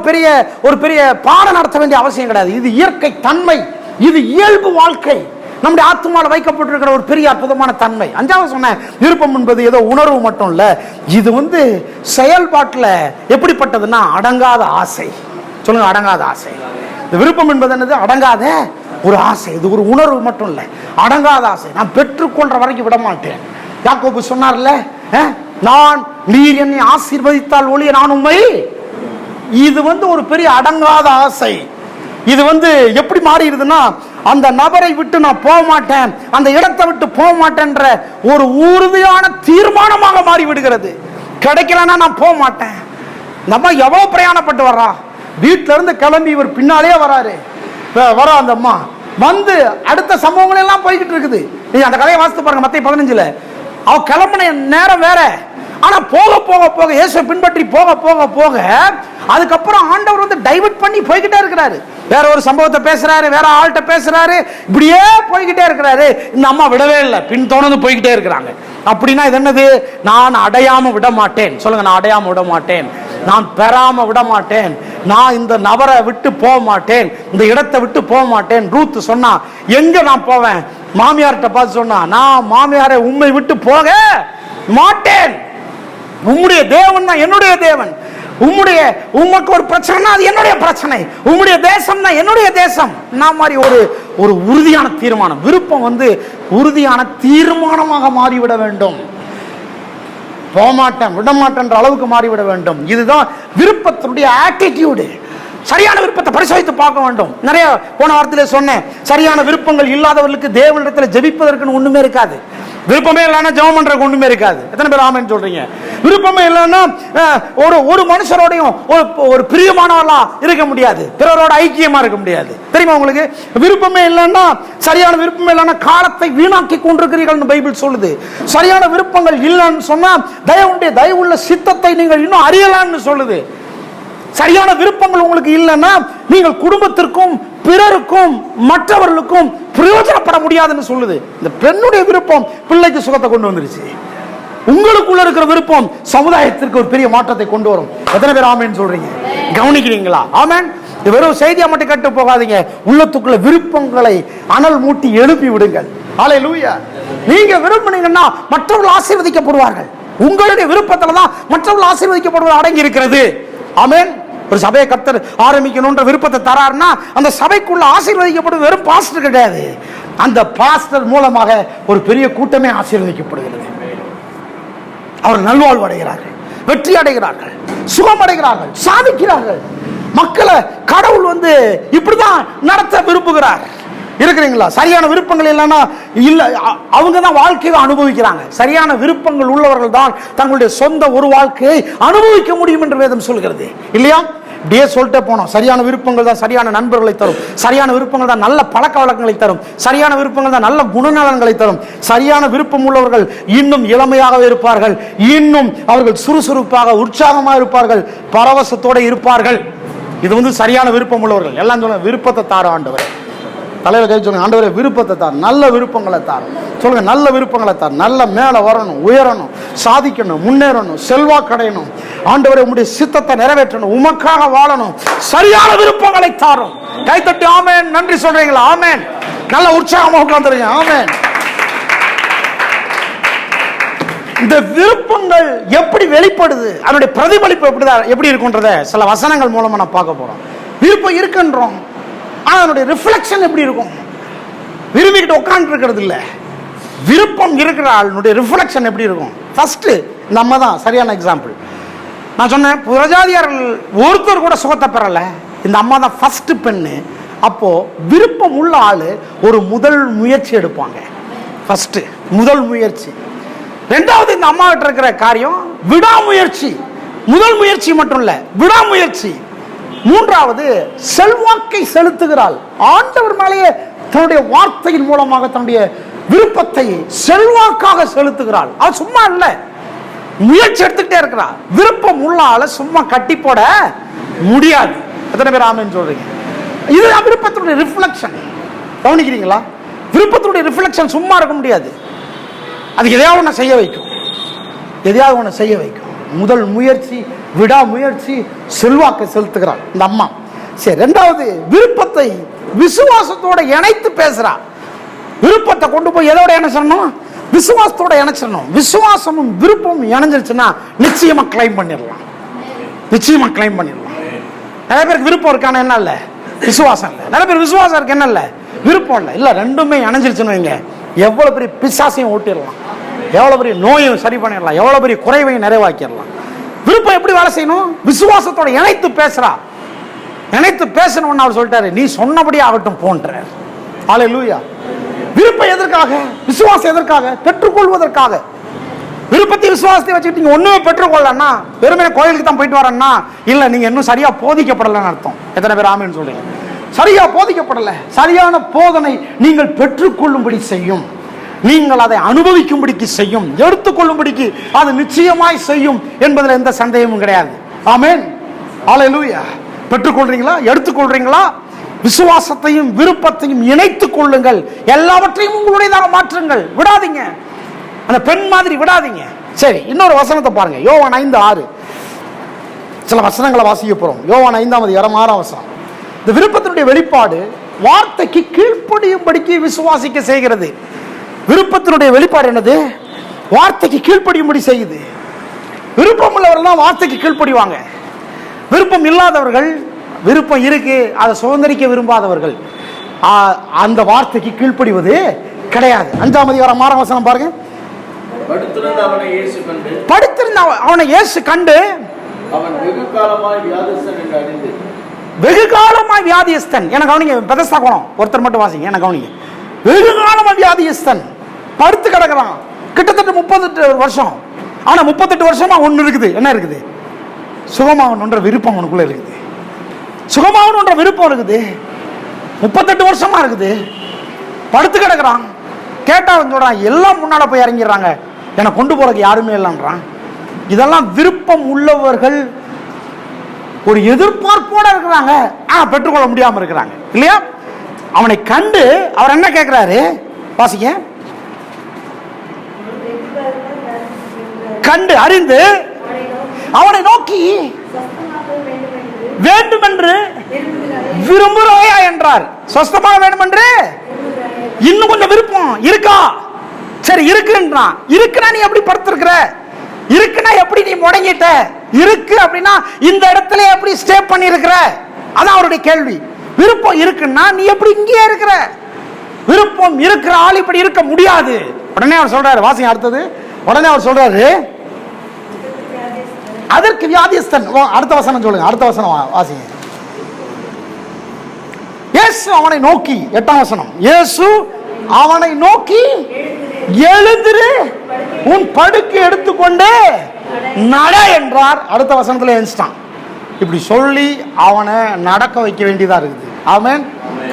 ஒரு பெரிய பாடம் நடத்த வேண்டிய அவசியம் கிடையாது. இது இயற்கை தன்மை, இது இயல்பு வாழ்க்கை, நம்முடைய ஆத்மாவில் வைக்கப்பட்டிருக்கிற ஒரு பெரிய அற்புதமான தன்மை. அஞ்சாவது சொன்னேன், விருப்பம் என்பது ஏதோ உணர்வு மட்டும் இல்ல, இது செயல்பாட்டில் எப்படிப்பட்டதுன்னா அடங்காத ஆசை. சொல்லுங்க, அடங்காத ஆசை. இந்த விருப்பம் என்பது என்னது? அடங்காத ஒரு ஆசை. இது ஒரு உணர்வு மட்டும் இல்ல, அடங்காத ஆசை. நான் பெற்றுக்கொள்ற வரைக்கும் விட மாட்டேன். யாக்கோபு சொன்னார்ல, நீர் என்னை ஆசீர்வதித்தால் ஒழிய நான் உம்மை. இது ஒரு பெரிய அடங்காத ஆசை. இது எப்படி மாறிடுதுன்னா, அந்த நபரை விட்டு நான் போக மாட்டேன், அந்த இடத்தை விட்டு போக மாட்டேன்ற ஒரு உறுதியான தீர்மானமாக மாறி விடுகிறது. கிடைக்கலன்னா நான் போக மாட்டேன். நம்ம எவ்வளவு பிரயாணப்பட்டு வர்றா, வீட்டில இருந்து கிளம்பி இவர் பின்னாலே வராரு, வர அந்த அம்மா வந்து அடுத்த சம்பவங்கள் எல்லாம் போய்கிட்டு இருக்குது. நீங்க அந்த கதையை வாசித்து பாருங்க, மத்தேயு 15. அவ கிளம்பின நேரம் வேற, ஆனா போக போக போக இயேசுவை பின்பற்றி போக போக போக அதுக்கப்புறம் ஆண்டவர் வந்து டைவர்ட் பண்ணி போய்கிட்டே இருக்கிறாரு. வேற ஒரு சம்பவத்தை பேசுறாரு, வேற ஆள்கிட்ட பேசுறாரு, இப்படியே போய்கிட்டே இருக்கிறாரு. இந்த அம்மா விடவே இல்லை, பின் தொடர்ந்து போய்கிட்டே இருக்கிறாங்க. அப்படின்னா இது என்னது? நான் அடையாம விட மாட்டேன். சொல்லுங்க, நான் அடையாம விட மாட்டேன், நான் பெறாம விட மாட்டேன், நான் இந்த நபரை விட்டு போக மாட்டேன், இந்த இடத்தை விட்டு போக மாட்டேன். ரூத் சொன்னா, எங்க நான் போவேன்? மாமியார்கிட்ட பார்த்து சொன்னா, நான் மாமியாரை உம்மை விட்டு போக மாட்டேன், உம்முடைய தேவன் தான் என்னுடைய தேவன், உமக்கு ஒரு பிரச்சனை அது என்னுடைய பிரச்சனை, உம்முடைய தேசம் தான் என்னுடைய தேசம். நான் மாதிரி ஒரு உறுதியான தீர்மானம், விருப்பம் வந்து உறுதியான தீர்மானமாக மாறிவிட வேண்டும். போகமாட்டேன் விடமாட்டேன்ற அளவுக்கு மாறிவிட வேண்டும். இதுதான் விருப்பத்தினுடைய ஆட்டிடியூடு. சரியான விருப்பத்தை பரிசோதித்து பார்க்க வேண்டும். நிறைய போன வாரத்திலே சொன்னேன், சரியான விருப்பங்கள் இல்லாதவர்களுக்கு தேவனிடத்தில் ஜெபிப்பதற்குன்னு ஒண்ணுமே இருக்காது. விருப்பமே இல்லைன்னா ஜெபம் பண்றதுக்கு ஒண்ணுமே இருக்காது. எத்தனை பேர் ஆமென் சொல்றீங்க? விருப்பமே இல்லைன்னா ஒரு மனுஷரோடையும் ஒரு பிரியமானவர்களா இருக்க முடியாது, பிறரோட ஐக்கியமா இருக்க முடியாது. தெரியுமா உங்களுக்கு? விருப்பமே இல்லைன்னா, சரியான விருப்பமே இல்லைன்னா காலத்தை வீணாக்கி கொண்டிருக்கிறீர்கள் பைபிள் சொல்லுது. சரியான விருப்பங்கள் இல்லைன்னு சொன்னா தயவுள்ள சித்தத்தை நீங்கள் இன்னும் அறியலான்னு சொல்லுது. சரியான விருப்பங்கள் உங்களுக்கு இல்லைன்னா நீங்கள் குடும்பத்திற்கும் பிறருக்கும் மற்றவர்களுக்கும் பிரயோஜனப்பட முடியாதுன்னு சொல்லுது. இந்த பெண்ணுடைய விருப்பம் பிள்ளைக்கு சுகத்தை கொண்டு வந்துருச்சு. உங்களுக்குள்ள இருக்கிற விருப்பம் சமுதாயத்திற்கு ஒரு பெரிய மாற்றத்தை கொண்டு வரும். எத்தனை பேர் ஆமென் சொல்றீங்க? கவனிக்கிறீங்களா? ஆமென். வெறும் செய்தியா மட்டும் கட்டு போகாதீங்க, உள்ளத்துக்குள்ள விருப்பங்களை அனல் மூட்டி எழுப்பி விடுங்கள். ஹல்லேலூயா. நீங்க விரும்பினீங்கன்னா மற்றவர்கள் ஆசீர்வதிக்கப்படுவார்கள். உங்களுடைய விருப்பத்துல தான் மற்றவர்கள் ஆசீர்வதிக்கப்படுவது அடங்கி இருக்கிறது. ஆமென். ஒரு சபையை கர்த்தர் ஆரம்பிக்கணும்ன்ற விருப்பத்தை தராருன்னா அந்த சபைக்குள்ள ஆசீர்வதிக்கப்படுவது வெறும் பாஸ்டர் கிடையாது, அந்த பாஸ்டர் மூலமாக ஒரு பெரிய கூட்டமே ஆசீர்வதிக்கப்படுகிறது. அவர் நல்வாழ்வு அடைகிறார்கள், வெற்றி அடைகிறார்கள், சுகம் அடைகிறார்கள், சாதிக்கிறார்கள். மக்களை கடவுள் வந்து இப்படிதான் நடத்த விரும்புகிறார். இருக்கிறீங்களா? சரியான விருப்பங்கள் இல்லைன்னா இல்ல, அவங்க தான் வாழ்க்கையை அனுபவிக்கிறாங்க. சரியான விருப்பங்கள் உள்ளவர்கள் தான் தங்களுடைய சொந்த ஒரு வாழ்க்கையை அனுபவிக்க முடியும் என்று வேதம் சொல்கிறது இல்லையா? இப்படியே சொல்லிட்டே போனோம். சரியான விருப்பங்கள் தான் சரியான நண்பர்களை தரும், சரியான விருப்பங்கள் தான் நல்ல பழக்க வழக்கங்களை தரும், சரியான விருப்பங்கள் தான் நல்ல குணநலன்களை தரும். சரியான விருப்பம் உள்ளவர்கள் இன்னும் இளமையாகவே இருப்பார்கள், இன்னும் அவர்கள் சுறுசுறுப்பாக உற்சாகமாக இருப்பார்கள், பரவசத்தோடு இருப்பார்கள். இது வந்து சரியான விருப்பம் உள்ளவர்கள். எல்லாம் சொல்ல விருப்பத்தை தார ஆண்டவர், தலைவர் கை சொல்லுங்க, ஆண்டவரே விருப்பத்தை தார், நல்ல விருப்பங்களை தார். சொல்லுங்க, நல்ல விருப்பங்களை தார். நல்ல மேலே வரணும், உயரணும், சாதிக்கணும், முன்னேறணும், செல்வாக்கடையணும். ஆண்டவரே உம்முடைய சித்தத்தை நிறைவேற்றணும், உமக்காக வாழணும். சரியான விருப்பங்களை தாரும். கைத்தட்டி ஆமென் நன்றி சொல்றீங்களா? ஆமென். நல்ல உற்சாகமா உட்கார்ந்துருங்க. ஆமென். இந்த விருப்பங்கள் எப்படி வெளிப்படுது, அதனுடைய பிரதிபலிப்பு எப்படி இருக்குன்றத சில வசனங்கள் மூலமா நான் பார்க்க போறோம். விருப்பம் இருக்குன்றோம், ஆனா அதனுடைய ரிஃப்ளெக்ஷன் எப்படி இருக்கும்? விரும்பிக்கிட்டு உட்கார்ந்து இருக்கிறது இல்லை, விருப்பம் இருக்கிற ஆளுடைய ரிஃப்ளெக்ஷன் எப்படி இருக்கும்? ஃபர்ஸ்ட் நம்ம தான் சரியான எக்ஸாம்பிள். நான் சொன்னேன், புறஜாதியார்கள் ஒருத்தர் கூட சுகத்தை பெறல, இந்த அம்மா தான் ஃபர்ஸ்ட் பெண்ணு. அப்போ விருப்பம் உள்ள ஆளு ஒரு முதல் முயற்சி எடுப்பாங்க. ஃபர்ஸ்ட் முதல் முயற்சி. ரெண்டாவது, இந்த அம்மா கிட்ட இருக்கிற காரியம் விடாமுயற்சி. முதல் முயற்சி மட்டும் இல்ல, விடாமுயற்சி. மூன்றாவது, செல்வாக்கை செலுத்துகிறாள். ஆண்டவர் மேலேயே தன்னுடைய வார்த்தையின் மூலமாக தன்னுடைய விருப்பத்தை செல்வாக்காக செலுத்துகிறாள். அவள் சும்மா இல்ல, முயற்சி எடுத்துக்கிட்டே இருக்கிறாள். விருப்பம் உள்ள ஆளை சும்மா கட்டி போட முடியாது. எத்தனை பேர் ஆமென் சொல்றீங்க? இது விருப்பத்தினுடைய ரிஃப்ளெக்ஷன். கவனிக்கிறீங்களா? விருப்பத்தினுடைய ரிஃப்ளெக்ஷன் சும்மா இருக்க முடியாது, அது எதையாவது ஒன்று செய்ய வைக்கும், எதையாவது ஒன்று செய்ய வைக்கும். முதல் முயற்சி, விடாமுயற்சி, செல்வாக்கை செலுத்துகிறாள் இந்த அம்மா. சரி, ரெண்டாவது, விருப்பத்தை விசுவாசத்தோட இணைத்து பேசுறா. விருப்பத்தை கொண்டு போய் எதோட இணைச்சிடணும்? விசுவாசத்தோட இணைச்சிடணும். விசுவாசமும் விருப்பமும் இணைஞ்சிருச்சுன்னா நிச்சயமா கிளைம் பண்ணிடலாம், நிச்சயமா கிளைம் பண்ணிடலாம். நிறைய பேருக்கு விருப்பம் இருக்கான என்ன இல்லை, விசுவாசம் இல்லை. நிறைய பேர் விசுவாசம் இருக்கு என்ன இல்லை, விருப்பம் இல்லை. இல்ல, ரெண்டுமே இணைஞ்சிருச்சுன்னு வைங்க, எவ்வளவு பெரிய பிசாசையும் ஓட்டிடலாம், எவ்வளவு பெரிய நோயும் சரி பண்ணிடலாம், எவ்வளவு பெரிய குறைவையும் நிறைவாக்கிடலாம். விருப்பம் எப்படி வேலை செய்யணும்? விசுவாசத்தோட இணைத்து பேசுறா. இணைத்து பேசணும்னு அவர் சொல்லிட்டாரு, நீ சொன்னபடி ஆகட்டும் போன்றார். ஹல்லேலூயா. விருப்பம் எதற்காக? விசுவாசம் எதற்காக? பெற்றுக்கொள்வதற்காக. விருப்பத்தை விசுவாசத்தை வச்சுக்கிட்டு நீங்க ஒண்ணுமே பெற்றுக்கொள்ளலன்னா, வெறுமனே கோயிலுக்கு தான் போயிட்டு வரேன்னா, இல்ல நீங்க இன்னும் சரியா போதிக்கப்படலன்னு அர்த்தம். எத்தனை பேர் ஆமென்னு சொல்றீங்க? சரியா போதிக்கப்படல. சரியான போதனை நீங்கள் பெற்றுக்கொள்ளும்படி செய்யும், நீங்கள் அதை அனுபவிக்கும்படிக்கு செய்யும், எடுத்துக்கொள்ளும்படிக்கு அது நிச்சயமாய் செய்யும் என்பதில் எந்த சந்தேகமும் கிடையாது. ஆமென். ஹல்லேலூயா. பெற்றுக்கொள்றீங்களா? எடுத்துக்கொள்றீங்களா? விசுவாசத்தையும் விருப்பத்தையும் இணைத்துக் கொள்ளுங்கள். எல்லாவற்றையும் உங்களுடையதாக மாற்றுங்கள். விடாதீங்க, அந்த பெண் மாதிரி விடாதீங்க. சரி, இன்னொரு வசனத்தை பாருங்க. யோவான் 5:6. சில வசனங்களை வாசிக்க போறோம். யோவான் 5:6 வசனம். இந்த விருப்பத்தினுடைய வெளிப்பாடு வார்த்தைக்கு கீழ்ப்படியும்படிக்கு விசுவாசிக்க செய்கிறது. விருப்பத்தினுடைய வெளிப்பாடு என்னது? வார்த்தைக்கு கீழ்ப்படியும்படி செய்யுது. விருப்பம் உள்ளவர்கள் தான் வார்த்தைக்கு கீழ்ப்படிவாங்க. விருப்பம் இல்லாதவர்கள், விருப்பம் இருக்கு அதை சுதந்திரிக்க விரும்பாதவர்கள் அந்த வார்த்தைக்கு கீழ்ப்படிவது கிடையாது. 5:6 வசனம் பாருங்க. படுத்திருந்த அவனை இயேசு கண்டு, அவன் வெகு காலமாய் வியாதியஸ்தன். எனக்கு கவனிங்க, பெதஸ்தா கோணம் ஒருத்தர் மட்டும் வாசிங்க. எனக்கு கவனிங்க. வெகு காலமாய் வியாதியஸ்தன், படுத்து கிடக்கிறான் கிட்டத்தட்ட 38 வருஷம். ஆனா 38 வருஷமா ஒண்ணு இருக்குது. என்ன இருக்குது? சுகமாகணுன்ற விருப்பம் அவனுக்குள்ள இருக்குது. சுகமாகணுன்ற விருப்பம் இருக்குது. 38 வருஷமா இருக்குது. படுத்து கிடக்கிறான். கேட்டா சொல்றான், எல்லாம் முன்னால போய் இறங்கிடுறாங்க, என்னை கொண்டு போறதுக்கு யாருமே இல்லைன்றான். இதெல்லாம் விருப்பம் உள்ளவர்கள் ஒரு எதிர்பார்ப்போட இருக்கிறாங்க, பெற்றுக்கொள்ள முடியாம இருக்கிறாங்க இல்லையா? அவனை கண்டு அவர் என்ன கேட்கிறாரு? வாசிங்க. கண்டு அறிந்து அவனை நோக்கி வேண்டுமென்று விரும்புகிறாயா என்றார். சொஸ்தமாக வேண்டுமென்று. இன்னும் கொஞ்சம் விருப்பம் இருக்கா? சரி இருக்குன்றான். இருக்குன்னா நீ எப்படி படுத்திருக்கிற? இருக்குன்னா எப்படி நீ முடங்கிட்ட? இருக்கு அப்படின்னா இந்த இடத்துல எப்படி ஸ்டே பண்ணி இருக்கிற? அதான் அவருடைய கேள்வி. விருப்பம் இருக்குன்னா நீ எப்படி இங்கே இருக்கிற? விருப்பம் இருக்கிற ஆள் இப்படி இருக்க முடியாது. உடனே அவர் சொல்றாரு, வாசிங்க அடுத்தது. உடனே அவர் சொல்றாரு, அதற்கு வியாதிஸ்தன். அடுத்த வசனம் சொல்லுங்க. அடுத்த வசனம் வாசிங்க. இயேசு அவனை நோக்கி, 8ஆம் வசனம். இயேசு அவனை நோக்கி, எழுந்திரு, உன் படுக்கை எடுத்துக்கொண்டு நட என்றார். அடுத்த வசனத்துல எழுந்துட்டான். இப்படி சொல்லி அவனை நடக்க வைக்க வேண்டியதா இருக்குது. ஆமென்.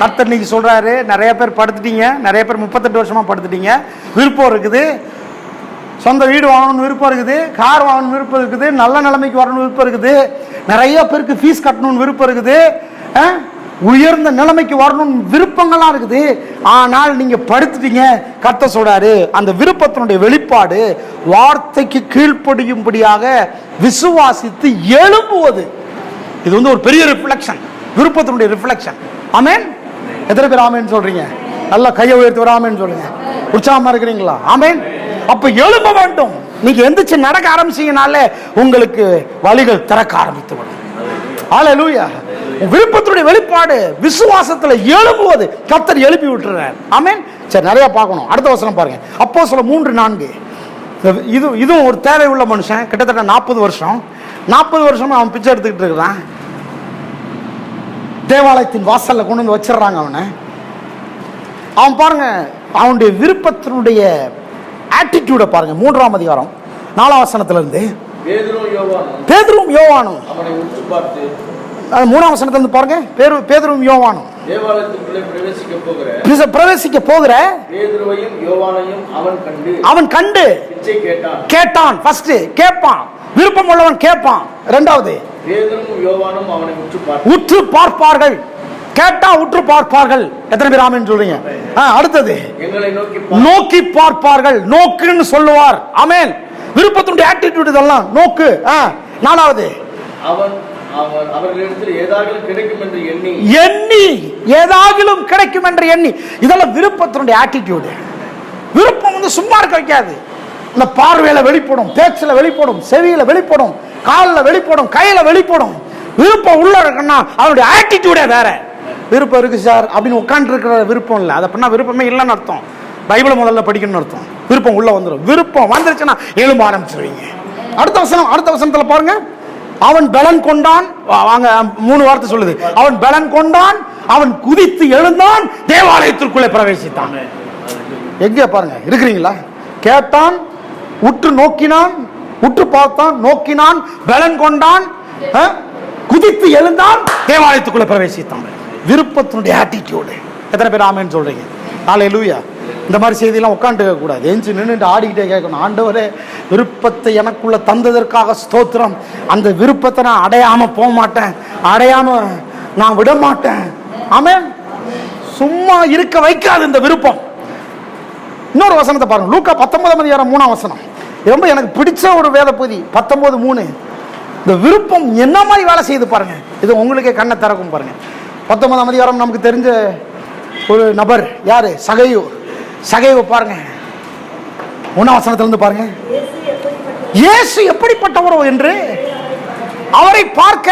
கர்த்தர் இன்னைக்கு சொல்றாரு, நிறைய பேர் படுத்துட்டீங்க, நிறைய பேர் 38 வருஷமா படுத்துட்டீங்க. விருப்பம் இருக்குது, சொந்த வீடு வாங்கணும்னு விருப்பம் இருக்குது, கார் வாங்கணும்னு விருப்பம் இருக்குது, நல்ல நிலைமைக்கு வரணும்னு விருப்பம் இருக்குது, நிறைய பேருக்கு ஃபீஸ் கட்டணும்னு விருப்பம் இருக்குது, உயர்ந்த நிலைமைக்கு வரணும்னு விருப்பங்கள்லாம் இருக்குது. ஆனால் நீங்க படுத்துட்டீங்க. கர்த்தர் சொல்றாரு, அந்த விருப்பத்தினுடைய வெளிப்பாடு வார்த்தைக்கு கீழ்ப்படியும்படியாக விசுவாசித்து எழும்புவது. இது ஒரு பெரிய ரிஃப்ளெக்ஷன், விருப்பத்தினுடைய ரிஃப்ளெக்ஷன். ஆமென். எத்தனை பேர் ஆமென் சொல்றீங்க? நல்லா கையை உயர்த்தி வர ஆமென் சொல்லுங்க. உற்சாகமா இருக்கிறீங்களா? ஆமென். அப்ப எழும்ப வேண்டும். நீங்க எந்திரிச்சு நடக்க ஆரம்பிச்சீங்கனாலே உங்களுக்கு வழிகள் திறக்க ஆரம்பித்து விடும். ஹல்லேலூயா. விருப்பத்துடைய வெளிப்பாடு விசுவாசத்துல எழும்புவது. கர்த்தர் எழுப்பி விட்டுறார். ஆமென். சரி, நிறைய பார்க்கணும். அடுத்த வசனம் பாருங்க. அப்போஸ்தலர் 3:4. இதுவும் ஒரு தேவை உள்ள மனுஷன். கிட்டத்தட்ட 40 வருஷம் 40 வருஷமா அவன் பிச்சை எடுத்துக்கிட்டு இருக்கிறான். தேவாலயத்தின் வாசல்ல கொண்டு வந்து வச்சிடறாங்க அவனை. அவன் பாருங்க, அவனுடைய விருப்பத்தினுடைய ஆட்டிடியூட பாருங்க. 3ஆம் அதிகாரம் 4ஆம் வசனத்துல இருந்து. பேதுரும் யோவானும் 3ஆம் வசனத்துல இருந்து பாருங்க. பேதுரும் யோவானும் பிரவேசிக்க போகிற அவன் கண்டு கேட்டான். ஃபர்ஸ்ட் கேட்பான், விருப்பம் உள்ளவன் கேட்பான். இரண்டாவது உற்று பார்ப்பார்கள். கேட்டா உற்று பார்ப்பார்கள். எத்தனை பேர் ஆமென் சொல்றீங்க? அடுத்தது நோக்கி பார்ப்பார்கள். நோக்குன்னு சொல்லுவார். ஆமென். விருப்பத்தினுடைய ஆட்டிடியூட் இதெல்லாம் நோக்கு. நாலாவது எண்ணி ஏதாகிலும் கிடைக்கும் என்று எண்ணி. இதெல்லாம் விருப்பத்தினுடைய ஆட்டிடியூட். விருப்பம் சும்மா இருக்க வைக்காது. இந்த பார்வையில வெளிப்படும், பேச்சுல வெளிப்படும், செவியில வெளிப்படும், காலில் வெளிப்படும், கையில வெளிப்படும். விருப்பம் உள்ள இருக்குன்னா அவனுடைய ஆட்டிடியூடே வேற. விருப்பம் இருக்கு சார் அப்படின்னு உட்காந்து இருக்கிற விருப்பம் இல்லை. அது அப்படின்னா விருப்பமே இல்லைன்னு அர்த்தம். பைபிளை முதல்ல படிக்கணும்னு அர்த்தம். விருப்பம் உள்ள வந்துடும். விருப்பம் வந்துருச்சுன்னா எழும்ப ஆரம்பிச்சிருவீங்க. அடுத்த வசனத்துல பாருங்க. அவன் பலன் கொண்டான். வாங்க, 3 வார்த்தை சொல்லுது. அவன் பலன் கொண்டான், அவன் குதித்து எழுந்தான், தேவாலயத்திற்குள்ளே பிரவேசித்தான். எங்க பாருங்க இருக்கிறீங்களா? கேட்டான், உற்று நோக்கினான், உற்று பார்த்தான், நோக்கினான், பலன் கொண்டான், குதித்து எழுந்தான், தேவாலயத்துக்குள்ள பிரவேசித்தான். விருப்பத்தினுடைய ஆட்டிடியூடு. எத்தனை பேர் ஆமென்னு சொல்றீங்க? ஹல்லேலூயா. இந்த மாதிரி செய்தியெல்லாம் உட்காந்து கேட்க கூடாது. எஞ்சி நின்று ஆடிக்கிட்டே கேட்கணும். ஆண்டவரே, விருப்பத்தை எனக்குள்ள தந்ததற்காக ஸ்தோத்திரம். அந்த விருப்பத்தை நான் அடையாம போக மாட்டேன், அடையாம நான் விட மாட்டேன். ஆமென். சும்மா இருக்க வைக்காது இந்த விருப்பம். இன்னொரு வசனத்தை பாருங்க, லூக்கா 19:3 ரொம்ப எனக்கு பிடிச்ச ஒரு வேத பகுதி. 19:3. இந்த விருப்பம் என்ன மாதிரி வேலை செய்யுது பாருங்க. இது உங்களுக்கே கண்ணை திறக்கும் பாருங்க. 19 நமக்கு தெரிஞ்ச ஒரு நபர் யாரு? சகையு. சகையு பாருங்க, 1 பாருங்க. இயேசு எப்படிப்பட்டவரோ என்று அவரை பார்க்க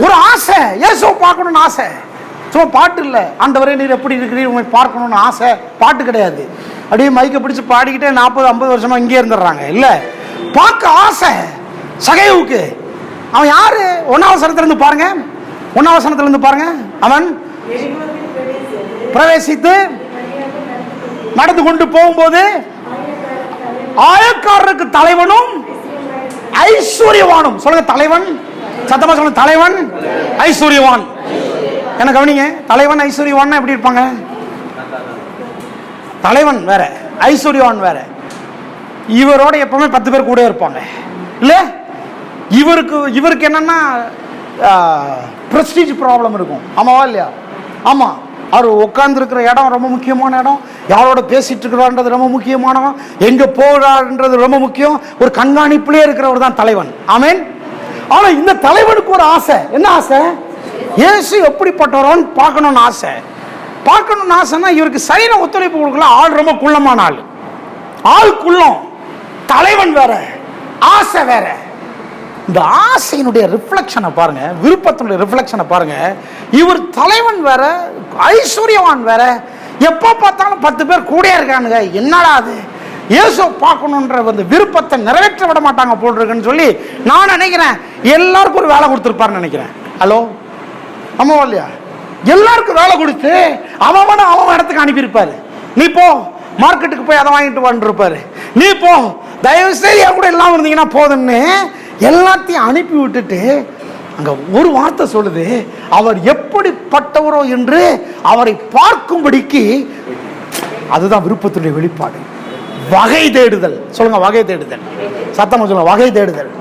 ஒரு ஆசை. இயேசுவை பார்க்கணும்னு ஆசை. சும்மா பாட்டு இல்லை, ஆண்டவரே நீர் எப்படி இருக்கிறீர் உங்களை பார்க்கணும்னு ஆசை. பாட்டு கிடையாது. அப்படியே மைக்கை பிடிச்சு பாடிக்கிட்டே 40-50 வருஷமா இங்கே இருந்துடுறாங்க. இல்லை, பார்க்க ஆசை சகைவுக்கு. அவன் யாரு? 1 பாருங்க. 1 பாருங்க. அவன் பிரவேசித்து நடந்து கொண்டு போகும்போது ஆயக்காரருக்கு தலைவனும் ஐஸ்வர்யவானும். சொல்லுங்க தலைவன், சத்தமா சொல்லுங்க தலைவன், ஐஸ்வர்யவான். என்ன கவனிங்க, தலைவன் ஐஸ்வர்யவான் எப்படி இருப்பாங்க? தலைவன் வேற, ஐஸ்வர்யவான் வேற. இவரோட எப்பவுமே 10 பேர் கூட இருப்பாங்க. இல்ல, இவருக்கு என்னன்னா பிரஸ்டீஜ் ப்ராப்ளம் இருக்கும். ஆமாவா இல்லையா? ஆமா. அவர் உட்கார்ந்து இருக்கிற இடம் ரொம்ப முக்கியமான இடம். யாரோட பேசிட்டு இருக்கிறார்ன்றது ரொம்ப முக்கியமான, எங்க போறாருன்றது ரொம்ப முக்கியம். ஒரு கண்காணிப்புலயே இருக்கிறவர் தான் தலைவன். ஆமென். ஆனா இந்த தலைவனுக்கு ஒரு ஆசை. என்ன ஆசை? இயேசு எப்படிப்பட்டவரோன்னு பார்க்கணும்னு ஆசை. பார்க்கணும்னு ஆசைன்னா இவருக்கு சரீர ஒத்துழைப்பு கொடுக்கல. ஆள் ரொம்ப குள்ளமான ஆள். ஆள் குள்ளம். தலைவன் வேற, ஆசை வேற. இந்த ஆசையினுடைய ரிஃப்ளெக்ஷனை பாருங்க, விருப்பத்தினுடைய ரிஃப்ளெக்ஷனை பாருங்க. இவர் தலைவன் வேற, ஐஸ்வர்யவான் வேற. எப்போ பார்த்தாலும் 10 பேர் கூட இருக்கானுங்க. என்னடா அது? இயேசு பார்க்கணுன்ற அந்த விருப்பத்தை நிறைவேற்ற விட மாட்டாங்க போட்டிருக்குன்னு சொல்லி நான் நினைக்கிறேன். எல்லாருக்கும் ஒரு வேலை கொடுத்துருப்பாருன்னு நினைக்கிறேன். ஹலோ, ஆமாவா இல்லையா? எல்லாருக்கும் வேலை கொடுத்து அவன் இடத்துக்கு அனுப்பியிருப்பாரு. நீ போ மார்க்கெட்டுக்கு போய் அதை வாங்கிட்டு வந்துருப்பாரு. நீ போ, தயவு செய்து என் கூட எல்லாம் இருந்தீங்கன்னா போதுன்னு எல்லாத்தையும் அனுப்பி விட்டுட்டு அங்க ஒரு வார்த்தை சொல்லுது, அவர் எப்படிப்பட்டவரோ என்று அவரை பார்க்கும்படிக்கு. அதுதான் விருப்பத்துடைய வெளிப்பாடு. வகை தேடுதல். சொல்லுங்க, வகை தேடுதல். சத்தமா சொல்லுங்க, வகை தேடுதல்.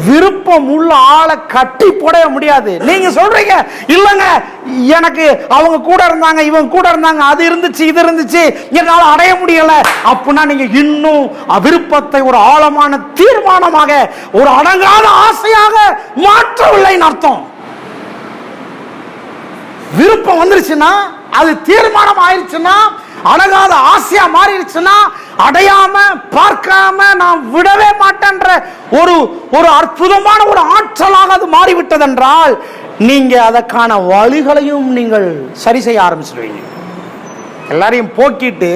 விருப்பம் உள்ள ஆளை கட்டி போட முடியாது. நீங்க சொல்றீங்க, இல்லங்க எனக்கு அவங்க கூட இருந்தாங்க, இவங்க கூட இருந்தாங்க, அது இருந்துச்சு, இது இருந்துச்சு, என்னால அடைய முடியல. அப்படின்னா நீங்க இன்னும் விருப்பத்தை ஒரு ஆழமான தீர்மானமாக, ஒரு அடங்காத ஆசையாக மாற்றவில்லைன்னு அர்த்தம். விருப்பம் வந்துருச்சுன்னா, அது தீர்மானம் ஆயிடுச்சுன்னா, அடங்காத ஆசையா மாறிடுச்சுன்னா, அடையாம பார்க்காம நான் விடவே மாட்டேன்ற ஒரு அற்புதமான ஒரு ஆற்றலாக அது மாறிவிட்டது என்றால், நீங்க அதற்கான வழிகளையும் நீங்கள் சரி செய்ய ஆரம்பிச்சிடுவீங்க. எல்லாரையும் போக்கிட்டு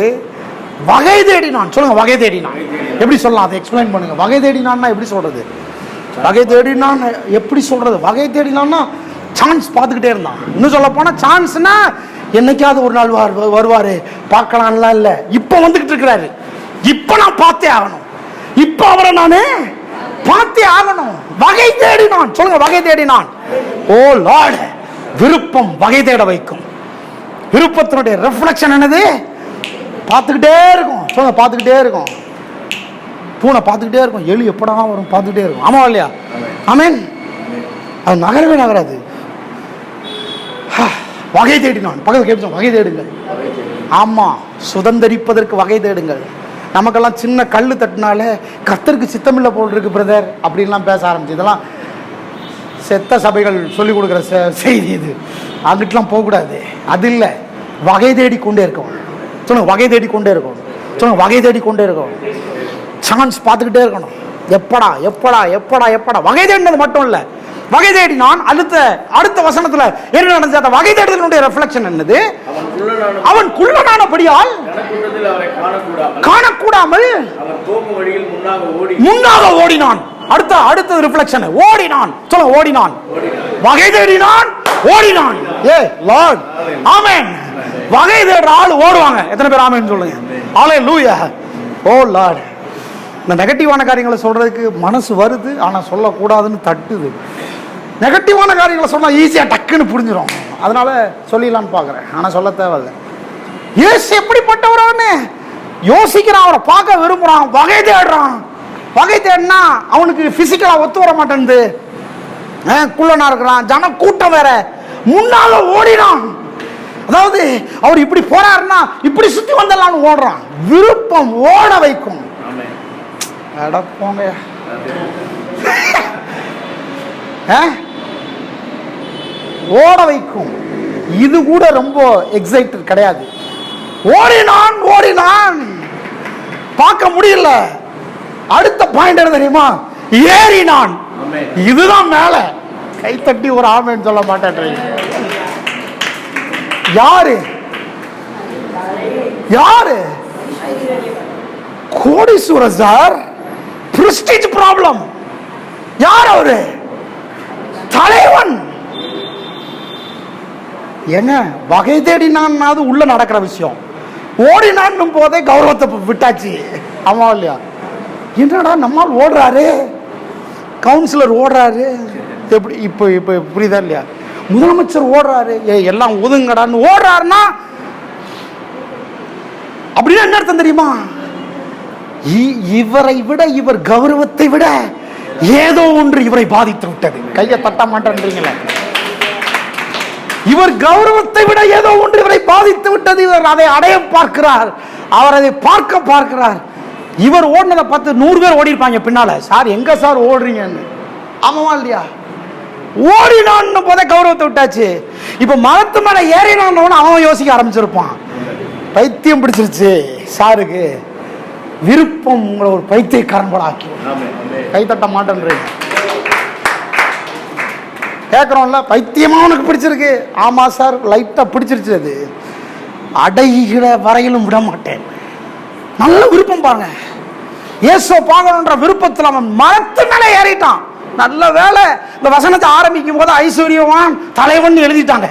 வகை தேடினான். சொல்லுங்க, வகை தேடினான். எப்படி சொல்லலாம்? அதை எக்ஸ்பிளைன் பண்ணுங்க. வகை தேடினான்னா எப்படி சொல்றது? வகை தேடினான் எப்படி சொல்றது? வகை தேடினான்னா சான்ஸ் பார்த்துக்கிட்டே இருந்தான். இன்னும் சொல்ல போனா சான்ஸ்னா என்னைக்காவது ஒரு நாள் வருவாரு, பார்க்கலாம்லாம் இல்ல. இப்ப வந்துகிட்டு இருக்கிறாரு. இப்ப நான் பார்த்தே ஆகணும். இப்ப அவரை நானு பார்த்தே ஆகணும். வகை தேடினான். சொல்லுங்க, வகை தேடினான். ஓ லார்ட், விருப்பம் வகை தேட வைக்கும். விருப்பத்தினுடைய ரிஃப்ளெக்ஷன் என்னது? பார்த்துக்கிட்டே இருக்கும். சொல்லுங்க, பார்த்துக்கிட்டே இருக்கும். பூனை பார்த்துக்கிட்டே இருக்கும், எலி எப்படா வரும் பார்த்துக்கிட்டே இருக்கும். ஆமா இல்லையா? ஆமென். அது நகரவே நகராது. வகை தேடினான். பக்கத்தில் கேட்டு, வகை தேடுங்கள். ஆமா, சுதந்திரிப்பதற்கு வகை தேடுங்கள். நமக்கெல்லாம் சின்ன கல்லு தட்டினாலே கர்த்தருக்கு சித்தமில்லை போல் இருக்கு பிரதர் அப்படின்லாம் பேச ஆரம்பிச்சு. இதெல்லாம் செத்த சபைகள் சொல்லிக் கொடுக்குற செய்தி. இது அங்கிட்டலாம் போகக்கூடாது. அது இல்லை, வகை தேடிக்கொண்டே இருக்கும். சொல்லுங்க, வகை தேடிக்கொண்டே இருக்கும். சொல்லுங்க, வகை தேடிக்கொண்டே இருக்கும். சான்ஸ் பார்த்துக்கிட்டே இருக்கணும். எப்படா எப்படா எப்படா எப்படா. வகை தேடினது மட்டும் இல்லை, வகை தேடினான். அடுத்த வசனத்துல என்ன நடந்துச்சு? அந்த வகை தேடுதலுடைய ரிஃப்ளெக்ஷன் என்னது? அவன் குள்ளனானபடியால் காணக்கூடாமல் முன்னாக ஓடினான். அடுத்த ரிஃப்ளெக்ஷன், ஓடினான். சொல்ல, ஓடினான். வகை தேடினான், ஓடினான். ஏ லார்ட், ஆமென். வகை தேடுற ஆள் ஓடுவாங்க. எத்தனை பேர் ஆமென் சொல்லுங்க? ஹalleluya. ஓ லார்ட். இந்த நெகட்டிவான காரியங்களை சொல்றதுக்கு மனசு வருது, ஆனா சொல்லக்கூடாதுன்னு தட்டுது. நெகட்டிவான காரியங்களை சொன்னா ஈஸியா டக்குன்னு புரிஞ்சிடும். அதனால சொல்லிடலான்னு பாக்குறேன், ஆனா சொல்ல தேவையில்லை. இயேசு எப்படிப்பட்டவரான்னு யோசிக்கிறான், அவரை பார்க்க விரும்புறான், வகை தேடுறான். வகை தேடினா அவனுக்கு பிசிக்கலா ஒத்து வர மாட்டேங்குது. குள்ளனா இருக்கிறான், ஜன கூட்டம் வேற, முன்னால ஓடினான். அதாவது அவர் இப்படி போறாருன்னா இப்படி சுத்தி வந்தலான்னு ஓடுறான். விருப்பம் ஓட வைக்கும். போங்க, ஓட வைக்கும். இது கூட ரொம்ப எக்ஸைட்டட் கிடையாது. ஓடினான் ஓடினான், பார்க்க முடியல. அடுத்த பாயிண்ட் என்ன தெரியுமா? ஏறினான். இதுதான் மேல. கைத்தட்டி ஒரு ஆமென் சொல்ல மாட்டேன். யாரு யாரு? கோடீஸ்வரர் சார். Prestige problem. யார் அவரு? தலைவன். என்ன வகை தேடினான், அது உள்ள நடக்கிற விஷயம். ஓடினான் போதே கௌரவத்தை விட்டாச்சு. ஆமா இல்லையா? என்னடா நம்மால் ஓடுறாரு, கவுன்சிலர் ஓடுறாரு, எப்படி இப்ப இப்ப புரியுதா இல்லையா? முதலமைச்சர் ஓடுறாரு, எல்லாம் ஒதுங்கடான்னு ஓடுறாருன்னா அப்படின்னா என்ன அர்த்தம் தெரியுமா? இவரை விட, இவர் கௌரவத்தை விட ஏதோ ஒன்று இவரை பாதித்து விட்டது. கையை தட்ட மாட்டேன்றீங்களே. இவர் கௌரவத்தை விட ஏதோ ஒன்று இவரை பாதித்து விட்டது. இவர் அதை அடைய பார்க்கிறார், அவர் அதை பார்க்கிறார். இவர் ஓடினதை பார்த்து 100 பேர் ஓடி இருப்பாங்க பின்னால. சார் எங்க சார் ஓடுறீங்கன்னு. ஆமாவா இல்லையா? ஓடினான்னு போதே கௌரவத்தை விட்டாச்சு. இப்ப மரத்து மேல ஏறினான்னு அவன் யோசிக்க ஆரம்பிச்சிருப்பான். பைத்தியம் பிடிச்சிருச்சு சாருக்கு. விருப்பம் உங்களை ஒரு பைத்தியக்காரன் போல ஆக்கி. கைத்தட்ட மாட்டேன்றீங்க. கேட்குறோம்ல, பைத்தியமா உனக்கு பிடிச்சிருக்கு. ஆமா சார், லைட்டா பிடிச்சிருச்சு. அது அடைகிற வரையிலும் விட மாட்டேன். நல்ல விருப்பம் பாருங்க. இயேசு பார்க்கணுன்ற விருப்பத்தில் அவன் மரத்து மேலே ஏறிட்டான். நல்ல வேலை, இந்த வசனத்தை ஆரம்பிக்கும் போது ஐஸ்வர்யவான் தலைவன் எழுதிட்டாங்க.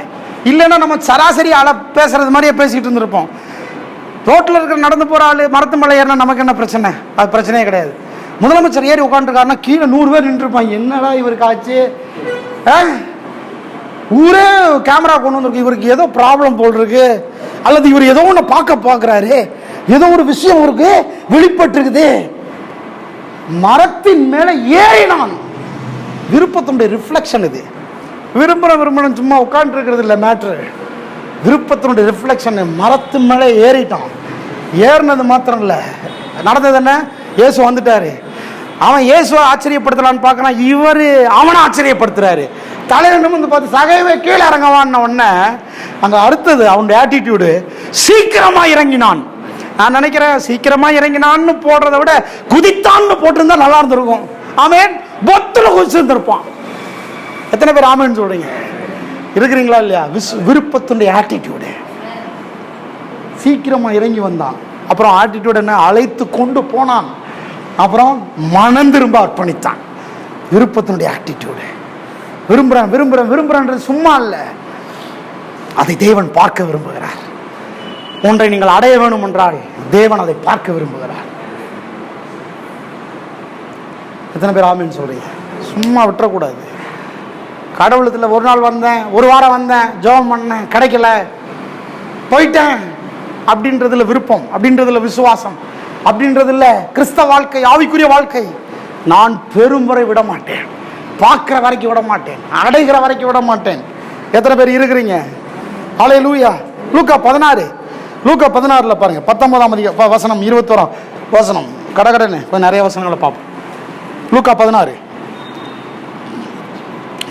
இல்லைன்னா நம்ம சராசரி ஆளை பேசுறது மாதிரியே பேசிக்கிட்டு இருந்திருப்போம். ரோட்டில் இருக்கிற நடந்து போற ஆளு மரத்து மேலே ஏறினா நமக்கு என்ன பிரச்சனை? அது பிரச்சனையே கிடையாது. முதலமைச்சர் ஏறி உட்காந்துருக்காருன்னா கீழே 100 பேர் நின்று இருப்பாங்க. என்னடா இவருக்கு ஆச்சு? ஊரே கேமரா கொண்டு வந்திருக்கு. இவருக்கு ஏதோ ப்ராப்ளம் போல் இருக்கு, அல்லது இவர் ஏதோ ஒன்று பார்க்கறாரு, ஏதோ ஒரு விஷயம் இவருக்கு வெளிப்பட்டிருக்குது. மரத்தின் மேல ஏறினான். விருப்பத்தினுடைய ரிஃப்ளெக்ஷன் இது. விரும்புறேன் சும்மா உட்கார்ந்து இருக்கிறது இல்லை மேட்ரு. விருப்பத்தினுடைய ரிஃப்ளெக்ஷன். மரத்து மேலே ஏறிட்டான். ஏறினது மாத்திரம் இல்லை, நடந்தது என்ன? இயேசு வந்துட்டாரு. அவன் இயேசுவை ஆச்சரியப்படுத்தலான்னு பார்க்கறான். இவர் அவனை ஆச்சரியப்படுத்துறாரு. தலைவன் வந்து பார்த்து சகைவே கீழே இறங்கவான்னு உடனே அங்க அடுத்தது அவனுடைய ஆட்டிடியூடு, சீக்கிரமா இறங்கினான். நான் நினைக்கிறேன் சீக்கிரமா இறங்கினான்னு போடுறதை விட குதித்தான்னு போட்டிருந்தா நல்லா இருந்திருக்கும். ஆமென். பொத்துல குதிச்சிருந்திருப்பான். எத்தனை பேர் ஆமென் சொல்றீங்க? இருக்கிறீங்களா இல்லையா? விருப்பத்தினுடைய ஆட்டிடியூடு. சீக்கிரமா இறங்கி வந்தான். அப்புறம் ஆட்டிடியூட் என்ன? அழைத்து கொண்டு போனான். அப்புறம் மனம் திரும்ப அர்ப்பணித்தான். விருப்பத்தினுடைய ஆட்டிடியூடு. விரும்புறேன் சும்மா இல்ல, அதை தேவன் பார்க்க விரும்புகிறார். ஒன்றை நீங்கள் அடைய வேணும் என்றால் தேவன் அதை பார்க்க விரும்புகிறார். எத்தனை பேர் ஆமென் சொல்றீங்க? சும்மா விட்டுறக்கூடாது. கடவுளத்தில் ஒரு நாள் வந்தேன், ஒரு வாரம் வந்தேன், ஜெபம் பண்ணேன், கிடைக்கல, போயிட்டேன் அப்படின்றதுல விருப்பம், அப்படின்றதுல விசுவாசம், அப்படின்றதுல கிறிஸ்தவ வாழ்க்கை, ஆவிக்குரிய வாழ்க்கை. நான் பெரும் வரை விட மாட்டேன், பார்க்கிற வரைக்கும் விட மாட்டேன், அடைகிற வரைக்கும் விட மாட்டேன். எத்தனை பேர் இருக்கிறீங்க? ஹல்லேலூயா. லூக்கா 16 பாருங்க, 19 வசனம் 21 வசனம். கடகடன்னு கொஞ்சம் நிறைய வசனங்களை பார்ப்போம். லூக்கா 16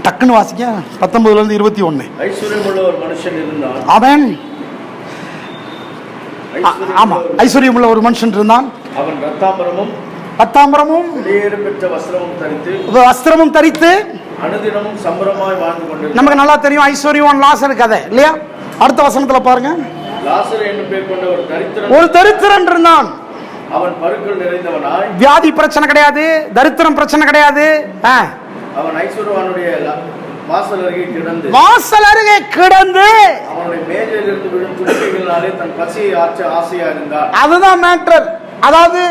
டக்குன்னு வாசிக்க. 19 21. ஐஸ்வர்யமுள்ள ஒரு மனுஷன் இருந்தான். அவன் ஆமா, ஐஸ்வர்யமுள்ள ஒரு மனுஷன் இருந்தான். அவன் ரத்தாம்பரமும் வஸ்திரமும் தரித்து அனுதினமும் சம்பரமாய் வாழ்ந்து கொண்டிருந்தான். நமக்கு நல்லா தெரியும் ஐஸ்வர்யவான் லாசர் கதை இல்லையா? அடுத்த வசனத்துல பாருங்க. லாசர் என்னும் பேர் கொண்ட ஒரு தரித்திரன் இருந்தான். அவன் பருக்கள் நிறைந்தவனாய், வியாதி பிரச்சனை கிடையாது, தரித்திரம் பிரச்சனை கிடையாது. அவன் ஐஸ்வர்யவானுடைய வாசல் அருகே கிடந்து அவனுடைய மேஜையிலிருந்து விழும் துணிக்கைகளினாலே தன் பசியை ஆற்ற ஆசையா இருந்தார். அதுதான் மேட்டர். அதாவது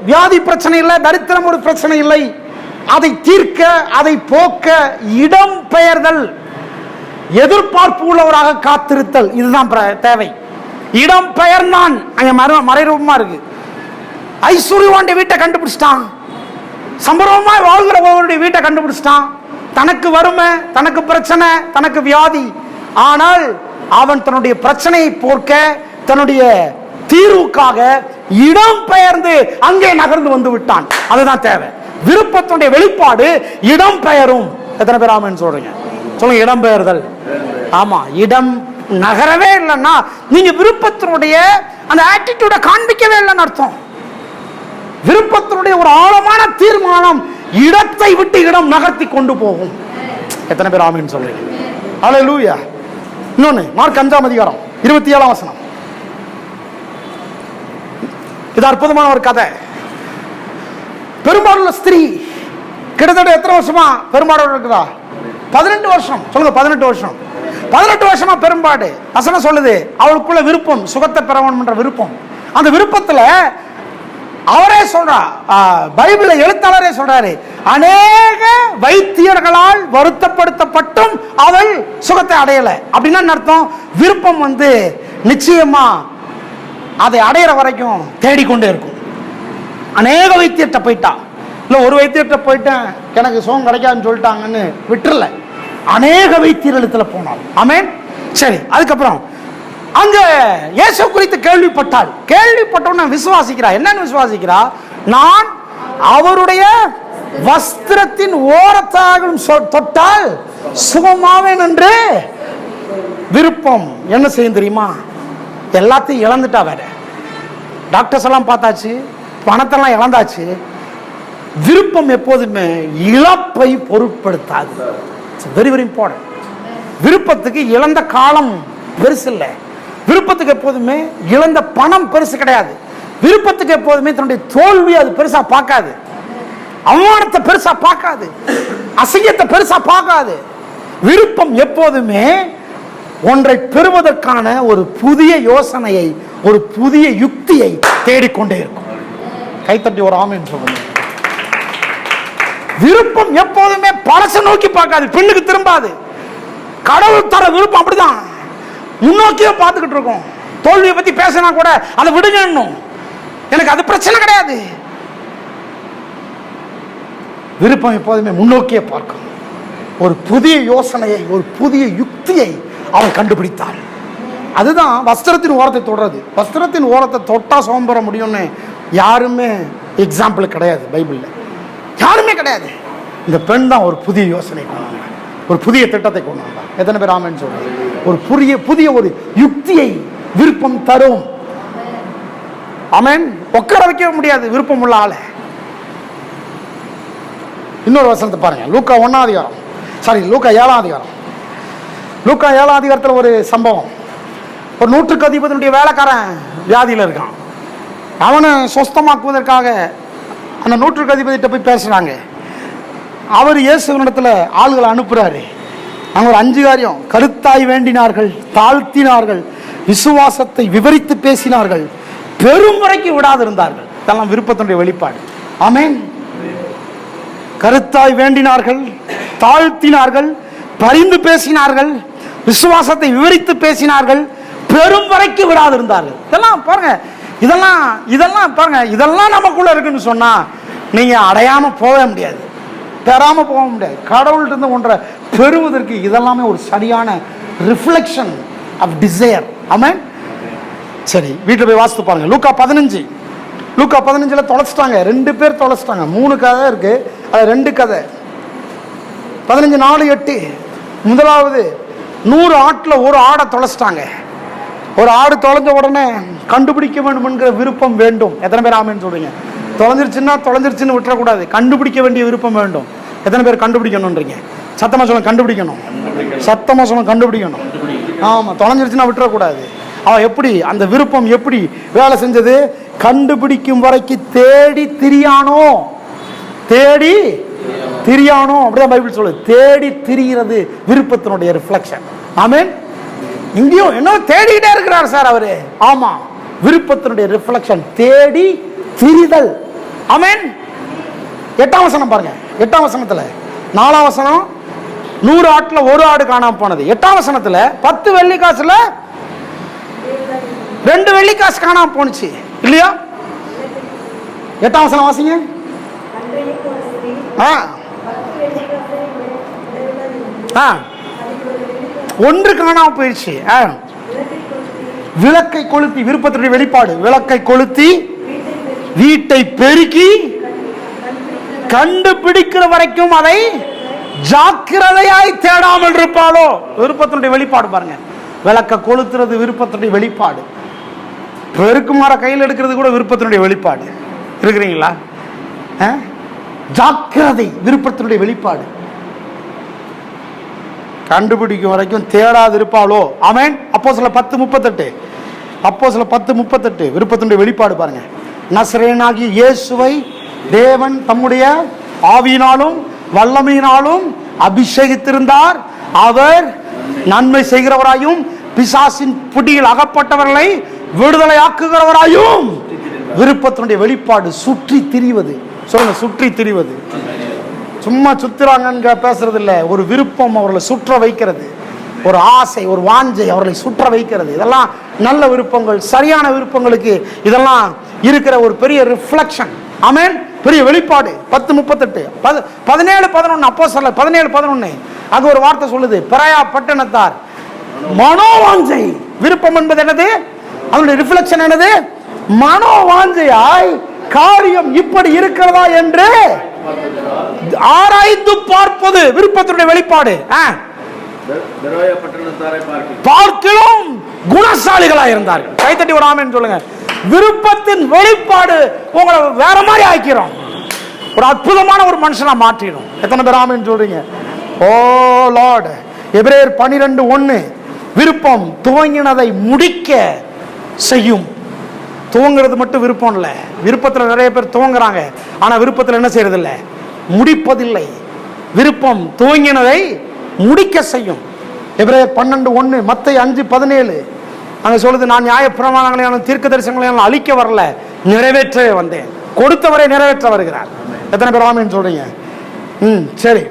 வியாதி பிரச்சனை இல்லை, தரித்திரம் ஒரு பிரச்சனை இல்லை, அதை தீர்க்க, அதை போக்க இடம் பெயர்தல், எதிர்பார்ப்பு உள்ளவராக காத்திருத்தல், இதுதான் தேவை. இடம் பெயர்ந்தான். அங்க மறைரூபமா இருக்கு. ஐஸ்வர்யவாண்டி வீட்டை கண்டுபிடிச்சிட்டான், சம்பரமா வாழ்கிறவருடைய வீட்டை கண்டுபிடிச்சிட்டான். தனக்கு வறுமை, தனக்கு பிரச்சனை, தனக்கு வியாதி. ஆனால் அவன் தன்னுடைய பிரச்சனையை போக்க, தன்னுடைய தீர்வுக்காக இடம் பெயர்ந்து அங்கே நகர்ந்து வந்து விட்டான். அதுதான் தேவை. விருப்பத்துடைய வெளிப்பாடு இடம் பெயரும். எத்தனை பேர் ஆமென் சொல்றீங்க? சொல்லுங்க. இடம் பெயர்தல். ஆமா, இடம் நகரவே இல்லைன்னா நீங்க விருப்பத்தினுடைய அந்த ஆட்டிடியூட காண்பிக்கவே இல்லைன்னு அர்த்தம். விருப்பத்தினுடைய ஒரு ஆழமான தீர்மானம் இடத்தை விட்டு இடம் நகர்த்தி கொண்டு போகும். எத்தனை பேர் ஆமென் சொல்றீங்க? ஹல்லேலூயா. இன்னொன்னு, மார்க் 5ஆம் அதிகாரம் 27ஆம் வசனம். இது அற்புதமான ஒரு கதை. பெரும்பாலுள்ள ஸ்திரீ கிட்டத்தட்ட எத்தனை வருஷமா பெரும்பாடு இருக்குதா? 18 வருஷம். சொல்லுங்க, 18 வருஷம். 18 வருஷமா பெரும்பாடு. வசனம் சொல்லுது, அவளுக்குள்ள விருப்பம், சுகத்தை பெற வேண்டும் என்ற விருப்பம். அந்த விருப்பத்துல அவரே சொல்றா, பைபிள் எழுத்தாளரே சொல்றாரு, அநேக வைத்தியர்களால் வருத்தப்படுத்தப்பட்டும் அவள் சுகத்தை அடையல. அப்படின்னா அர்த்தம், விருப்பம் நிச்சயமா அதை அடையிற வரைக்கும் தேடிக்கொண்டே இருக்கும். அநேக வைத்தியத்தை போயிட்டா, இல்ல ஒரு வைத்தியத்தை போயிட்டேன் எனக்கு சுகம் கிடைக்காதுன்னு சொல்லிட்டாங்கன்னு விட்டுறல, அநேக வைத்தியர்களுக்கு போனாள். ஆமென். சரி, அதுக்கப்புறம் அங்க இயேசு குறித்து கேள்விப்பட்டாள். கேள்விப்பட்டவன விசுவாசிக்கிறா. என்னன்னு விசுவாசிக்கிறா? நான் அவருடைய வஸ்திரத்தின் ஓரத்தாகவும் தொட்டால் சுகமாவேன் என்று விருப்பம். என்ன செய்யும் தெரியுமா? எல்லாத்தையும் இழந்துட்டா. வேற டாக்டர்ஸ் எல்லாம் பார்த்தாச்சு, பணத்தெல்லாம் இழந்தாச்சு. விருப்பம் எப்போதுமே இழப்பை பொருட்படுத்தாது. Very very important. விருப்பத்துக்கு இழந்த காலம் பெருசு இல்லை. விருப்பத்துக்கு எப்போதுமே இழந்த பணம் பெருசு கிடையாது. விருப்பத்துக்கு எப்போதுமே தன்னுடைய தோல்வி அது பெருசா பார்க்காது, அவமானத்தை பெருசா பார்க்காது, அசிங்கத்தை பெருசா பார்க்காது. விருப்பம் எப்போதுமே ஒன்றை பெறுவதற்கான ஒரு புதிய யோசனையை, ஒரு புதிய யுக்தியை தேடிக்கொண்டே இருக்கும். கைத்தட்டி ஒரு ஆமென் சொல்லுங்க. விருப்பம் எப்போதுமே பழச நோக்கி பார்க்காது, பின்னுக்கு திரும்பாது. கடவுள் தர விருப்பம் அப்படிதான், முன்னோக்கியே பார்த்துக்கிட்டு இருக்கோம். தோல்வியை பத்தி பேசினா கூட அதை விடுங்க, எனக்கு அது பிரச்சனை கிடையாது. விருப்பம் எப்போதுமே முன்னோக்கியே பார்க்கும். ஒரு புதிய யோசனையை, ஒரு புதிய யுக்தியை அவன் கண்டுபிடித்தாள். அதுதான் வஸ்திரத்தின் ஓரத்தை தொடுறது. வஸ்திரத்தின் ஓரத்தை தொட்டா சுகம் பெற முடியும்னு யாருமே எக்ஸாம்பிள் கிடையாது, பைபிள்ல யாருமே கிடையாது. இந்த பெண் தான் ஒரு புதிய யோசனை கொண்டு வந்தாங்க, ஒரு புதிய திட்டத்தை கொண்டு வந்தாங்க. எத்தனை பேர் ஆமென் சொல்றாங்க? ஒரு புதிய ஒரு யுக்தியை விருப்பம் தரும். ஆமென். உட்கார வைக்க முடியாது விருப்பம் உள்ள ஆளை. இன்னொரு வசனத்தை பாருங்க, லூக்கா 1ஆம் அதிகாரம், லூக்கா 7ஆம் அதிகாரம். லூக்கா 7ஆம் அதிகாரத்தில் ஒரு சம்பவம். ஒரு 100க்கு அதிபதியுடைய வேலைக்காரன் வியாதியில் இருக்கான். அவனை சொஸ்தமாக்குவதற்காக அந்த 100க்கு அதிபதிட்ட போய் பேசுறாங்க. அவர் இயேசுவினிடத்துல ஆள்களை அனுப்புறாரு. அவங்க ஒரு 5 காரியம்: கருத்தாய் வேண்டினார்கள், தாழ்த்தினார்கள், விசுவாசத்தை விவரித்து பேசினார்கள், பெரும் வரைக்கு விடாதிருந்தார்கள். இதெல்லாம் விருப்பத்தினுடைய வெளிப்பாடு. ஆமென். கருத்தாய் வேண்டினார்கள், தாழ்த்தினார்கள், பரிந்து பேசினார்கள், விசுவாசத்தை விவரித்து பேசினார்கள், பெரும் வரைக்கு விடாதிருந்தார்கள். இதெல்லாம் பாருங்க, இதெல்லாம் பாருங்க, இதெல்லாம் நமக்குள்ள இருக்குன்னு சொன்னா நீங்க அடையாம போக முடியாது, பெறாம போக முடியாது. கடவுள்கிட்ட இருந்து ஒன்றை பெறுவதற்கு இதெல்லாமே ஒரு சரியான ரிஃப்ளெக்ஷன் ஆஃப் டிசையர். ஆமென். சரி, வீட்டில் போய் வாசித்து பாருங்க. லூக்கா 15 தொலைச்சிட்டாங்க. 2 பேர் தொலைச்சிட்டாங்க. 3 கதை இருக்கு, அது 2 கதை. 15:4-8. முதலாவது 100 ஆட்டில் ஒரு ஆடை தொலைச்சிட்டாங்க. ஒரு ஆடு தொலைஞ்ச உடனே கண்டுபிடிக்க வேண்டும் என்கிற விருப்பம் வேண்டும். எத்தனை பேர் ஆமென் சொல்றீங்க? தொலைஞ்சிருச்சுன்னு விட்டுறக்கூடாது, கண்டுபிடிக்க வேண்டிய விருப்பம் வேண்டும். எத்தனை பேர் கண்டுபிடிக்கணும்ன்றீங்க? சத்தமா சொல்ல, கண்டுபிடிக்கணும். சத்தமா சொல்ல, கண்டுபிடிக்கணும். ஆமா, தொலைஞ்சிருச்சுன்னா விட்டுறக்கூடாது. அவன் எப்படி அந்த விருப்பம் எப்படி வேலை செஞ்சது? கண்டுபிடிக்கும் வரைக்கும் தேடி திரியானோ, தேடி திரியானோ, அப்படிதான் பைபிள் சொல்லுது. தேடி திரிகிறது விருப்பத்தினுடைய ரிஃப்ளெக்ஷன். ஆமென். இங்கேயும் என்ன தேடிட்டே இருக்கிறார் சார் அவரு. ஆமா, விருப்பத்தினுடைய ரிஃப்ளெக்ஷன், தேடி திரிதல். ஆமென். 8ஆம் வசனம் பாருங்க. 8ஆம் வசனத்துல 4ஆம் வசனம் 100 ஆட்டுல 1 ஆடு காணாம போனது. 8ஆம் வசனத்துல 10 வெள்ளி காசுல 2 வெள்ளி காசு காணாம போனுச்சு இல்லையா? 8ஆம் வசனம் வாசிங்க. ஒன்று காணாம போயிடுச்சு. விளக்கை கொளுத்தி, விருப்பத்துடைய வெளிப்பாடு, விளக்கை கொளுத்தி வீட்டை பெருக்கி கண்டுபிடிக்கிற வரைக்கும் அதை ஜாக்கிரதையாய் தேடாமல் இருப்பாளோ. விருப்பத்தினுடைய வெளிப்பாடு பாருங்க. விளக்க கொளுத்துறது விருப்பத்தினுடைய வெளிப்பாடு. பெருக்குமாற கையில் எடுக்கிறது கூட விருப்பத்தினுடைய வெளிப்பாடு. இருக்கிறீங்களா? ஜாக்கிரதை விருப்பத்தினுடைய வெளிப்பாடு. கண்டுபிடிக்கும் வரைக்கும் தேடாது இருப்பாளோ. ஆமென். அப்போஸ்தலர் 10:38, அப்போஸ்தலர் 10:38 விருப்பத்தினுடைய வெளிப்பாடு பாருங்க. நசரேயனாகிய இயேசுவை தேவன் தம்முடைய ஆவியினாலும் வல்லமையினாலும் அபிஷேகித்திருந்தார். அவர் நன்மை செய்கிறவராயும் பிசாசின் பிடியில் அகப்பட்டவர்களை விடுதலை ஆக்குகிறவராயும். விருப்பத்தினுடைய வெளிப்பாடு சுற்றி திரிவது. சொல்லுங்க, சுற்றி திரிவது. சும்மா சுத்துறாங்க பேசுறது இல்ல. ஒரு விருப்பம் அவர்களை சுற்ற வைக்கிறது, ஒரு ஆசை, ஒரு வாஞ்சை அவர்களை சுற்ற வைக்கிறது. இதெல்லாம் நல்ல விருப்பங்கள், சரியான விருப்பங்களுக்கு இதெல்லாம் இருக்கிற ஒரு பெரிய ரிஃப்ளெக்ஷன். ஆமென். பெரிய வெளிப்பாடு. 10:38, 17:11, அப்போஸ்தலர் 17:11 அங்க ஒரு வார்த்தை சொல்லுது. பெராயா பட்டணத்தார் மனோவாஞ்சை. விருப்பம் என்பது என்னது? அதனுடைய ரிஃப்ளெக்ஷன் என்னது? மனோவாஞ்சையாய் காரியம் இப்படி இருக்கிறதா என்று ஆராய்ந்து பார்ப்பது விருப்பத்தினுடைய வெளிப்பாடு. பார்க்கிலும் குணசாலிகளா இருந்தார்கள். கைத்தட்டி ஒரு ஆமென் சொல்லுங்க. விருப்பத்தின் வெளிப்பாடு உங்களை வேற மாதிரி ஆக்கிறோம். ஒரு அற்புதமான ஒரு மனுஷனா மாற்றிடும். எத்தனை பேர் ஆமென் சொல்றீங்க? ஓ லார்ட். எபிரேயர் 12:1 விருப்பம் துவங்கினதை முடிக்க செய்யும். துவங்கிறது மட்டும் விருப்பம் இல்லை. விருப்பத்தில் நிறைய பேர் துவங்குறாங்க, ஆனா விருப்பத்தில் என்ன செய்யறது இல்லை? முடிப்பதில்லை. விருப்பம் துவங்கினதை முடிக்க செய்யும். எபிரேயர் 12:1, மத்தேயு 5:17 அங்க சொல்லுது, நான் நியாய பிரமாணங்களையும் தீர்க்க தரிசனங்களையும் அழிக்க வரல, நிறைவேற்றவே வந்தேன். கொடுத்தவரை நிறைவேற்ற வருகிறார். எத்தனை பேர் ஆமென் சொல்றீங்க? சரி.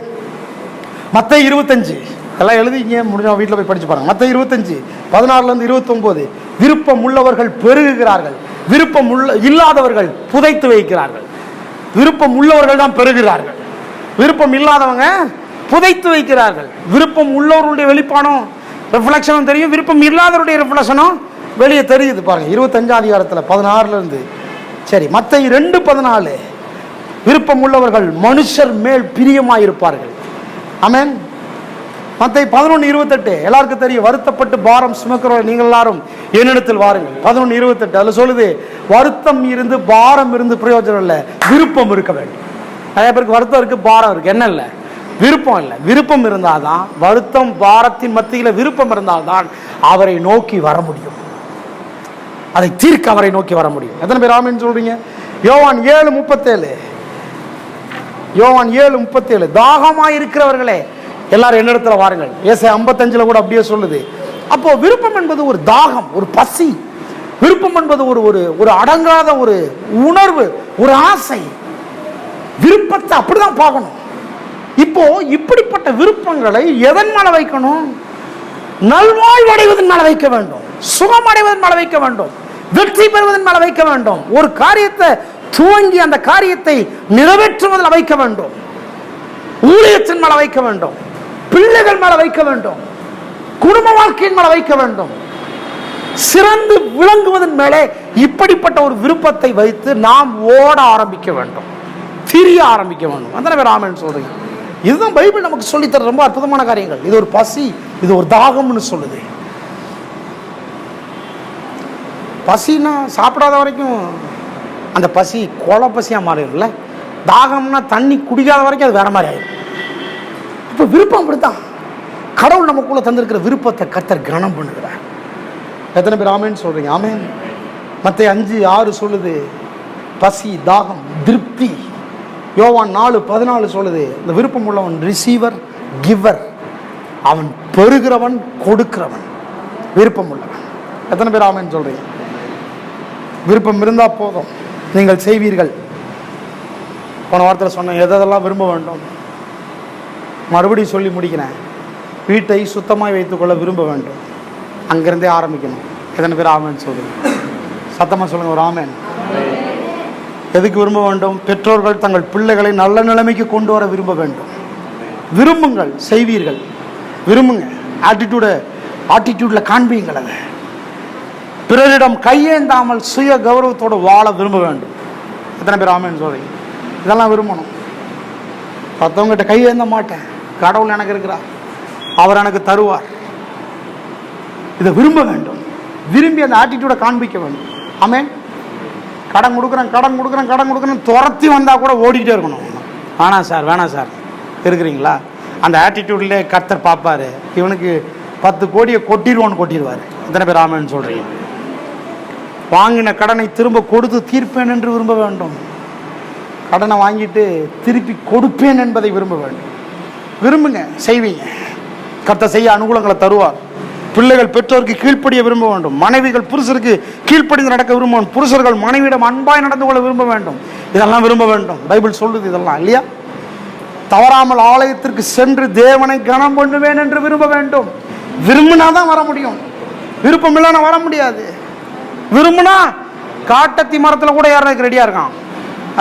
மத்தேயு 25 எல்லாம் எழுதிங்க, முடிஞ்ச வீட்டில் போய் படிச்சு பாருங்க. மத்தேயு 25 16-29 விருப்பம் உள்ளவர்கள் பெருகுகிறார்கள், விருப்பம் இல்லாதவர்கள் புதைத்து வைக்கிறார்கள். விருப்பம் உள்ளவர்கள் தான் பெருகிறார்கள், விருப்பம் இல்லாதவங்க புதைத்து வைக்கிறார்கள். விருப்பம் உள்ளவருடைய வெளிப்பாடும் ரிஃப்ளெக்ஷனும் தெரியும், விருப்பம் இல்லாதவருடைய ரிஃப்ளெக்ஷனும் வெளியே தெரியுது பாருங்க. 25ஆம் அதிகாரத்தில் 16 சரி. மத்தேயு 2:14 விருப்பம் உள்ளவர்கள் மனுஷர் மேல் பிரியமாயிருப்பார்கள். ஆமென். மத்தேயு 11:28 எல்லாருக்கும் தெரியும். வருத்தப்பட்டு பாரம் சுமக்கிறவர்கள் நீங்கள் எல்லாரும் என்னிடத்தில் வாருங்கள். 11:28 அதுல சொல்லுது, வருத்தம் இருந்து பாரம் இருந்து பிரயோஜனம் இல்லை, விருப்பம் இருக்க வேண்டும். நிறைய பேருக்கு வருத்தம் இருக்கு, பாரம் இருக்கு, என்ன இல்லை? விருப்பம் இல்லை. விருப்பம் இருந்தால்தான், வருத்தம் பாரத்தின் மத்தியில் விருப்பம் இருந்தால்தான் அவரை நோக்கி வர முடியும், அதை தீர்க்க அவரை நோக்கி வர முடியும். எத்தனை பேர் ஆமென் சொல்றீங்க? யோவான் 7:37 யோவான் 7:37 தாகமாய் இருக்கிறவர்களே எல்லாரும் என்னிடத்துல வாருங்கள். ஏசாயா 55 கூட அப்படியே சொல்லுது. அப்போ விருப்பம் என்பது ஒரு தாகம், ஒரு பசி. விருப்பம் என்பது ஒரு ஒரு அடங்காத ஒரு உணர்வு, ஒரு ஆசை. விருப்பத்தை அப்படிதான் பார்க்கணும். இப்போ இப்படிப்பட்ட விருப்பங்களை எதன் மேல வைக்கணும்? நல்வாழ்வடைவதன் மேல வைக்க வேண்டும், சுகம் அடைவதன் மேல வைக்க வேண்டும், வெற்றி பெறுவதன் மேல வைக்க வேண்டும், ஒரு காரியத்தை துவங்கி அந்த காரியத்தை நிறைவேற்றுவதில் வைக்க வேண்டும், ஊழியத்தின் மேல வைக்க வேண்டும், பிள்ளைகள் மேல வைக்க வேண்டும், குடும்ப வாழ்க்கையின் மேல வைக்க வேண்டும், சிறந்து விளங்குவதன் மேலே இப்படிப்பட்ட ஒரு விருப்பத்தை வைத்து நாம் ஓட ஆரம்பிக்க வேண்டும், திரிய ஆரம்பிக்க வேண்டும். அத்தனை பேர் ஆமென் சொல்றீங்க? இதுதான் பைபிள் நமக்கு சொல்லித்தர ரொம்ப அற்புதமான காரியங்கள். இது ஒரு பசி, இது ஒரு தாகம்னு சொல்லுது. பசினா சாப்பிடாத வரைக்கும் அந்த பசி கொலை பசியா மாறிடும்ல. தாகம்னா தண்ணி குடிக்காத வரைக்கும் அது வேற மாதிரி ஆயிடும். இப்போ விருப்பம் அப்படித்தான். கடவுள் நமக்குள்ள தந்திருக்கிற விருப்பத்தை கர்த்தர் கனம் பண்ணுகிறார். எத்தனை பேர் ஆமென் சொல்றீங்க? ஆமென். மத்தேயு 5:6 சொல்லுது, பசி, தாகம், திருப்தி. யோவான் 4:14 சொல்லுது, இந்த விருப்பம் உள்ளவன் ரிசீவர் கிவர், அவன் பெறுகிறவன் கொடுக்கிறவன், விருப்பம் உள்ளவன். எத்தனை பேர் ஆமென் சொல்றீங்க? விருப்பம் இருந்தால் போதும், நீங்கள் செய்வீர்கள். போன வாரத்தில் சொன்னேன், எதெல்லாம் விரும்ப வேண்டும். மறுபடியும் சொல்லி முடிக்கிறேன். வீட்டை சுத்தமாக வைத்துக்கொள்ள விரும்ப வேண்டும். அங்கிருந்தே ஆரம்பிக்கணும். எத்தனை பேர் ஆமென் சொல்றீங்க? சத்தமாக சொல்லுங்க ஒரு ஆமென். எதுக்கு விரும்ப வேண்டும்? பெற்றோர்கள் தங்கள் பிள்ளைகளை நல்ல நிலைமைக்கு கொண்டு வர விரும்ப வேண்டும். விரும்புங்கள், செய்வீர்கள். விரும்புங்க, ஆட்டிடியூட்ல காண்பீங்கள். அதை பிறரிடம் கையேந்தாமல் சுய கௌரவத்தோடு வாழ விரும்ப வேண்டும். எத்தனை பேர் ஆமென் சொல்றீங்க? இதெல்லாம் விரும்பணும். மற்றவங்ககிட்ட கையேந்த மாட்டேன், கடவுள் எனக்கு இருக்கிறார், அவர் எனக்கு தருவார். இதை விரும்ப வேண்டும். விரும்பி அந்த ஆட்டிடியூடை காண்பிக்க வேண்டும். ஆமென். கடன் கொடுக்குறேன் துரத்தி வந்தால் கூட ஓடிக்கிட்டே இருக்கணும். வேணாம் சார் இருக்கிறீங்களா? அந்த ஆட்டிடியூட்லேயே கர்த்தர் பார்ப்பாரு, இவனுக்கு 10 கோடியை கொட்டிடுவார். எத்தனை பேர் ஆமென்னு சொல்கிறீங்க? வாங்கின கடனை திரும்ப கொடுத்து தீர்ப்பேன் என்று விரும்ப வேண்டும். கடனை வாங்கிட்டு திருப்பி கொடுப்பேன் என்பதை விரும்ப வேண்டும். விரும்புங்க, செய்வீங்க. கர்த்தர் செய்ய அனுகூலங்களை தருவார். பிள்ளைகள் பெற்றோருக்கு கீழ்ப்படிய விரும்ப வேண்டும். மனைவிகள் புருஷருக்கு கீழ்ப்படிந்து நடக்க விரும்ப வேண்டும். புருஷர்கள் மனைவியிடம் அன்பாய் நடந்து கொள்ள விரும்ப வேண்டும். இதெல்லாம் விரும்ப வேண்டும். பைபிள் சொல்லுது இதெல்லாம், இல்லையா? தவறாமல் ஆலயத்திற்கு சென்று தேவனை கனம் பண்ணுவேன் என்று விரும்ப வேண்டும். விரும்பினாதான் வர முடியும். விருப்பம் இல்லைன்னா வர முடியாது. விரும்பினா காட்டத்தி மரத்தில் கூட ஏறதுக்கு ரெடியா இருக்கான்.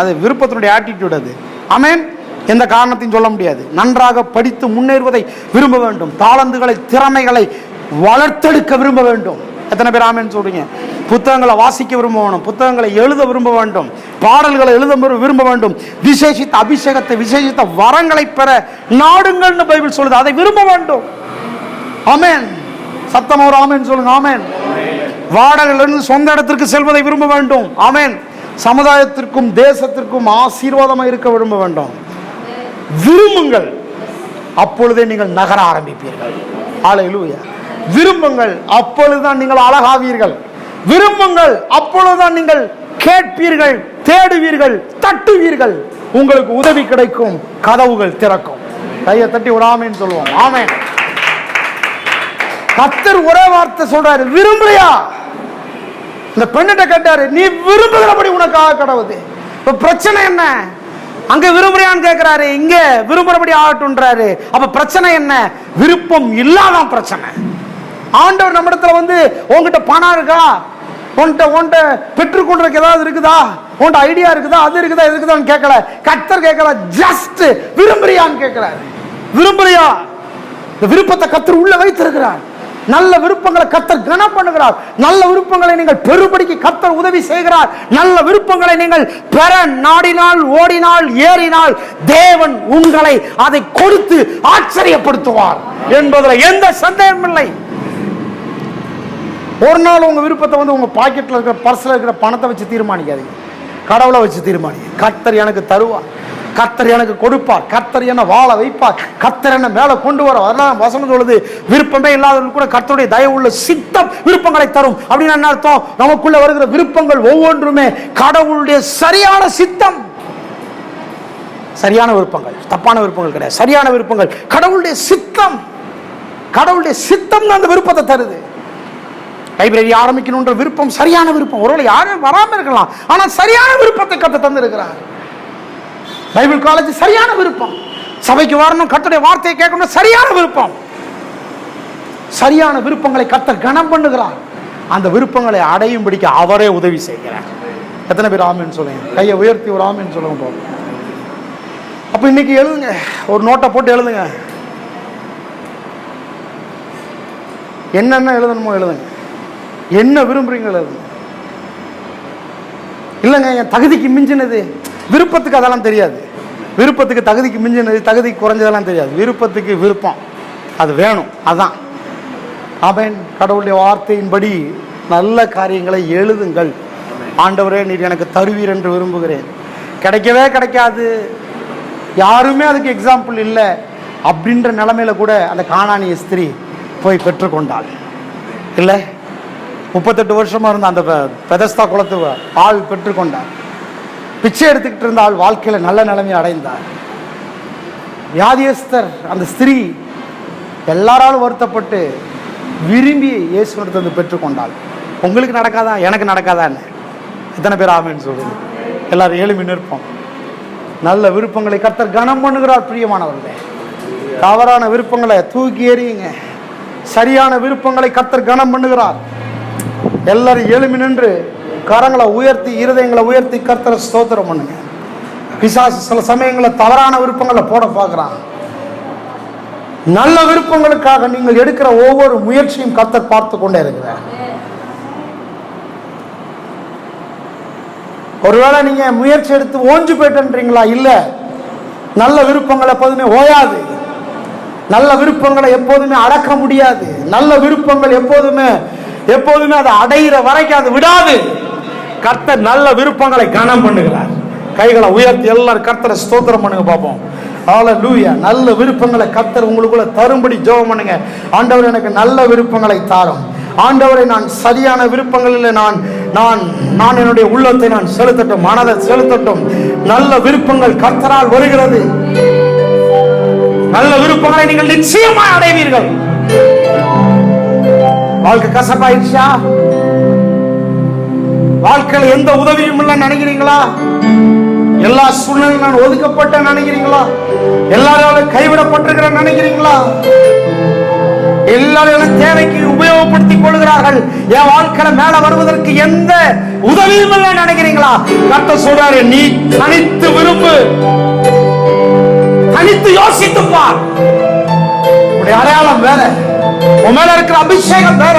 அது விருப்பத்தினுடைய ஆட்டிடியூட். அது ஆமென். எந்த காரணத்தையும் சொல்ல முடியாது. நன்றாக படித்து முன்னேறுவதை விரும்ப வேண்டும். தாளந்துகளை, திறமைகளை வளர்த்தெடுக்க விரும்ப வேண்டும். எத்தனை பேர் ஆமென் சொல்றீங்க? புத்தகங்களை வாசிக்க விரும்ப வேண்டும். புத்தகங்களை எழுத விரும்ப வேண்டும். பாடல்களை எழுத விரும்ப வேண்டும். விசேஷித்த அபிஷேகத்தை, விசேஷித்த வரங்களை பெற நாடுங்கள்னு பைபிள் சொல்லுது. அதை விரும்ப வேண்டும். ஆமென். சத்தமா ஒரு ஆமென் சொல்லுங்க. ஆமென். வாடகையிலிருந்து சொந்த இடத்திற்கு செல்வதை விரும்ப வேண்டும். ஆமென். சமுதாயத்திற்கும் தேசத்திற்கும் ஆசீர்வாதமாக இருக்க விரும்ப வேண்டும். விரும்புங்கள், அப்பொழுதே நீங்கள் நகர ஆரம்பிப்பீர்கள். ஹல்லேலூயா. விரும்புங்கள், அப்பொழுதுதான் நீங்கள் அழகாவீர்கள். விரும்புங்கள், அப்பொழுதுதான் நீங்கள் கேட்பீர்கள், தேடுவீர்கள், தட்டுவீர்கள். உங்களுக்கு உதவி கிடைக்கும், கதவுகள் திறக்கும். கையை தட்டி ஒரு ஆமென் சொல்லுவோம். ஆமென். கர்த்தர் ஒரே வார்த்தை சொல்றாரு, விரும்புறியா? இந்த பெண்ணிட்ட கேட்டாரு, நீ விரும்புகிறபடி உனக்காக கடவுது. இப்ப பிரச்சனை என்ன? அங்க விரும்புறியான்னு கேட்கிறாரு, இங்க விரும்புறபடி ஆகட்டும்ன்றாரு. அப்ப பிரச்சனை என்ன? விருப்பம் இல்லாதான் பிரச்சனை. ஆண்டவர் நம்ம இடத்துல வந்து, உங்ககிட்ட பணம் இருக்கா, உன்கிட்ட பெற்றுக்கொள்றதுக்கு ஏதாவது இருக்குதா, உன்கிட்ட ஐடியா இருக்குதா, அது இருக்குதா, இது இருக்குதான்னு கேட்கல. கர்த்தர் கேட்கல, ஜஸ்ட் விரும்புறியான்னு கேட்கிறாரு. விரும்புறியா? இந்த விருப்பத்தை கர்த்தர் உள்ள வைத்திருக்கிறார். நல்ல விருப்பங்களை கர்த்தர் கனம் பண்ணுகிறார். நல்ல விருப்பங்களை நீங்கள் பெறும்படிக்கு கர்த்தர் உதவி செய்கிறார். நல்ல விருப்பங்களை நீங்கள் பெற நாடினால், ஓடினால், ஏறினால் தேவன் உங்களை அதை கொடுத்து ஆச்சரியப்படுத்துவார் என்பதில் எந்த சந்தேகமும் இல்லை. ஒரு நாள் உங்க விருப்பத்தை வந்து உங்க பாக்கெட்ல இருக்கிற, பர்ஸ்ல இருக்கிற பணத்தை வச்சு தீர்மானிக்காதீங்க. கடவுளை வச்சு தீர்மானிங்க. கர்த்தர் எனக்கு தருவார், கர்த்தர் எனக்கு கொடுப்பார், கர்த்தர் என்ன வாழ வைப்பார், கர்த்தர் என்ன மேல கொண்டு வர. அதெல்லாம் வசனம் சொல்லுது, விருப்பமே இல்லாதவர்கள் கூட கர்த்தருடைய தயவு உள்ள சித்தம் விருப்பங்களை தரும். அப்படின்னு என்ன அர்த்தம்? நமக்குள்ள வருகிற விருப்பங்கள் ஒவ்வொன்றுமே கடவுளுடைய சரியான சித்தம். சரியான விருப்பங்கள், தப்பான விருப்பங்கள் கிடையாது. சரியான விருப்பங்கள் கடவுளுடைய சித்தம். கடவுளுடைய சித்தம் தான் அந்த விருப்பத்தை தருது. லைப்ரரி ஆரம்பிக்கணும்ன்ற விருப்பம் சரியான விருப்பம். ஒருவேளை யாரும் வராம இருக்கலாம், ஆனா சரியான விருப்பத்தை கர்த்தர் தந்திருக்கிறார். பைபிள் காலேஜ் சரியான விருப்பம். சபைக்கு வரணும், கர்த்தருடைய வார்த்தையை கேட்கணும், சரியான விருப்பம். சரியான விருப்பங்களை கர்த்தர் கனம் பண்ணுகிறார். அந்த விருப்பங்களை அடையும்படிக்கு அவரே உதவி செய்கிறார். எத்தனை பேர் ஆமென் சொல்லுங்க? கையை உயர்த்தி ஒரு ஆமென் சொல்லுங்க. அப்ப இன்னைக்கு எழுதுங்க, ஒரு நோட்டை போட்டு எழுதுங்க. என்னென்ன எழுதணுமோ எழுதுங்க. என்ன விரும்புறீங்க எழுதுங்க. இல்லைங்க, என் தகுதிக்கு மிஞ்சினது, விருப்பத்துக்கு அதெல்லாம் தெரியாது. விருப்பத்துக்கு தகுதிக்கு மிஞ்சினது, தகுதிக்கு குறைஞ்சதெல்லாம் தெரியாது. விருப்பத்துக்கு விருப்பம் அது வேணும், அதான். ஆமென். கடவுளுடைய வார்த்தையின்படி நல்ல காரியங்களை எழுதுங்கள். ஆண்டவரே, நீர் எனக்கு தருவீர் என்று விரும்புகிறேன். கிடைக்கவே கிடைக்காது, யாருமே அதுக்கு எக்ஸாம்பிள் இல்லை அப்படின்ற நிலைமையில கூட அந்த கானானிய ஸ்திரீ போய் பெற்றுக்கொண்டாள். இல்லை, 38 வருஷமா இருந்த அந்த பெதஸ்தா குலத்து ஆள் பெற்றுக்கொண்டார். பிச்சை எடுத்துக்கிட்டு இருந்த ஆள் வாழ்க்கையில் நல்ல நிலைமையை அடைந்தார். வியாதியஸ்தர் அந்த ஸ்திரீ எல்லாராலும் வருத்தப்பட்டு விரும்பி இயேசுவிடத்தை வந்து பெற்றுக்கொண்டாள். உங்களுக்கு நடக்காதா, எனக்கு நடக்காதான்னு எத்தனை பேர் ஆமேன்னு சொல்லுது? எல்லாரும் எழுப்பி நிற்போம். நல்ல விருப்பங்களை கர்த்தர் கனம் பண்ணுகிறார். பிரியமானவர்களே, தவறான விருப்பங்களை தூக்கி எறியுங்க. சரியான விருப்பங்களை கர்த்தர் கனம் பண்ணுகிறார். எல்லாரும் எழுப்பி நின்று கரங்களை உயர்த்தி இருதயங்களை உயர்த்தி கர்த்தரை ஸ்தோத்திரம் பண்ணுங்க. பிசாசு சில சமயங்களில் தவறான விருப்பங்களை போட பார்க்குறான். நல்ல விருப்பங்களுக்காக நீங்கள் எடுக்கிற ஒவ்வொரு முயற்சியும் கர்த்தர் பார்த்து கொண்டே இருக்கிறார். ஒருவேளை நீங்க முயற்சி எடுத்து ஓஞ்சு போயிட்டுன்றீங்களா? இல்ல, நல்ல விருப்பங்கள் எப்போதுமே ஓயாது. நல்ல விருப்பங்களை எப்போதுமே அடக்க முடியாது. நல்ல விருப்பங்கள் எப்போதுமே அதை அடையிற வரைக்கும் அது விடாது. கர்த்தர் நல்ல விருப்பங்களை கனம் பண்ணுகிறார். கைகளை உயர்த்தி எல்லாரும் கர்த்தரை ஸ்தோத்திரம் பண்ணுங்க பார்ப்போம். ஹல்லேலூயா. நல்ல விருப்பங்களை கர்த்தர் உங்களுக்குள்ள தரும்படி ஜெபம் பண்ணுங்க. ஆண்டவர், எனக்கு நல்ல விருப்பங்களை தாரும். ஆண்டவரை, நான் சரியான விருப்பங்களில் நான் என்னுடைய உள்ளத்தை நான் செலுத்தட்டும், மனதை செலுத்தட்டும். நல்ல விருப்பங்கள் கர்த்தரால் வருகிறது. நல்ல விருப்பங்களை நீங்கள் நிச்சயமாக அடைவீர்கள். வாழ்க்கை கசப்பாயிடுச்சா? வாழ்க்கையில் எந்த உதவியும் இல்லை நினைக்கிறீங்களா? எல்லா சூழ்நிலையும் நான் ஒதுக்கப்பட்ட நினைக்கிறீங்களா? எல்லாரும் கைவிடப்பட்டிருக்கிற நினைக்கிறீங்களா? எல்லாரும் தேவைக்கு உபயோகப்படுத்திக் கொள்கிறார்கள். என் வாழ்க்கையில மேல வருவதற்கு எந்த உதவியும் இல்லை நினைக்கிறீங்களா? கர்த்தர் சொல்றாரு, நீ தனித்து விரும்பு, தனித்து யோசித்து பார். உன்னுடைய அடையாளம் வேற, உன் மேல இருக்கிற அபிஷேகம் வேற,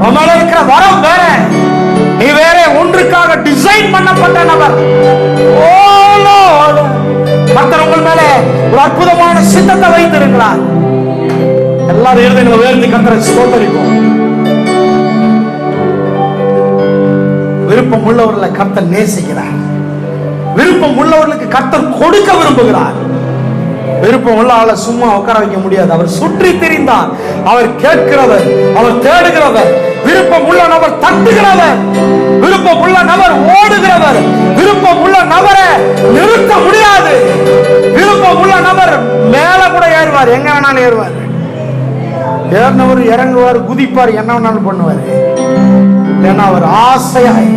உன் மேல இருக்கிற வரம் வேற. நீ வேற ஒன்றுக்காக டிசைன் பண்ணப்பட்ட நபர். கர்த்தர் உங்கள் மேல ஒரு அற்புதமான சித்தத்தை வைத்திருக்கிறார். எல்லாரும் எழுதி உயர்த்தி கர்த்தரை ஸ்தோத்திரிப்போம். விருப்பம் உள்ளவர்களை கர்த்தர் நேசிக்கிறார். விருப்பம் உள்ளவர்களுக்கு கர்த்தர் கொடுக்க விரும்புகிறார். விருப்பம் உள்ள ஆளை சும்மா உட்கார வைக்க முடியாது. அவர் சுற்றி திரிந்தார். அவர் கேட்கிறவர், அவர் தேடுகிறவர். விருப்பம் உள்ள நபர் தட்டுகிறவர். விருப்பம் உள்ள நபர் ஓடுகிறவர். விருப்பம் உள்ள நபரை நிறுத்த முடியாது. விருப்பம் உள்ள நபர் மேல கூட ஏறுவார், எங்க வேணாலும் ஏறுவார். ஏறினவர் இறங்குவார், குதிப்பார், என்ன வேணாலும் பண்ணுவார். ஏன்னா அவர் ஆசையாய்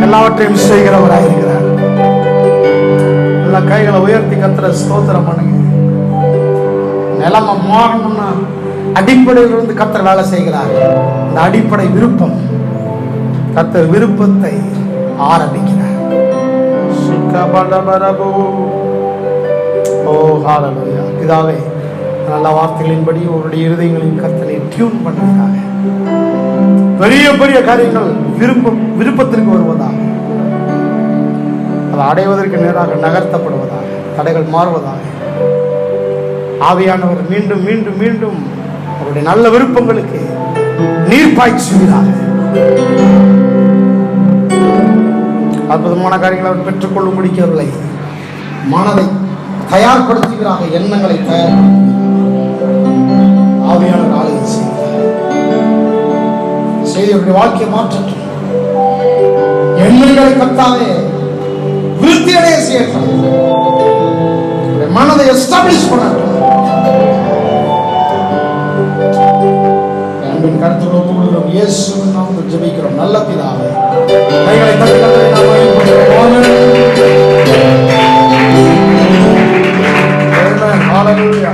எல்லாவற்றையும் செய்கிறவராயிருக்கிறார். எல்லா கைகளை உயர்த்தி கர்த்தரை ஸ்தோத்திரம் பண்ணுங்க. நிலைமை மாறணும்னா அடிப்படையிலிருந்து கர்த்தர் வேலை செய்கிறார். இந்த அடிப்படை விருப்பம், கர்த்தர் விருப்பத்தை ஆரம்பிக்கிறார். ஓ ஹல்லேலூயா. பிதாவே, நல்ல வார்த்தைகளின்படி உங்களுடைய இருதயங்களின் கர்த்தரை டியூன் பண்ணுவதாக. பெரிய பெரிய காரியங்கள் விருப்பத்திற்கு வருவதாக, அதை அடைவதற்கு நேராக நகர்த்தப்படுவதாக, தடைகள் மாறுவதாக. ஆவியானவர் மீண்டும் மீண்டும் மீண்டும் அவருடைய நல்ல விருப்பங்களுக்கு நீர் பாய்ச்சுவதாக. அற்புதமான காரியங்களை அவர் பெற்றுக்கொள்ள முடிக்கவில்லை. மனதை தயார்படுத்துகிறாக, எண்ணங்களை தயார்படுத்துகிறார். ஆவியானவர் ஆளுகை செய்தியுடைய வாழ்க்கையை மாற்றட்டும். எண்ணங்களை கர்த்தாவே விருத்தி அடைய செய்யட்டும். மனதை எஸ்டாப்ளிஷ் பண்ணட்டும். அன்பின் கருத்துக்களை ஒப்புக்கொள்கிறோம். இயேசுவின் நாமத்தில் ஜெபிக்கிறோம் நல்ல பிதாவே. கைகளை தட்டி ஹல்லேலூயா.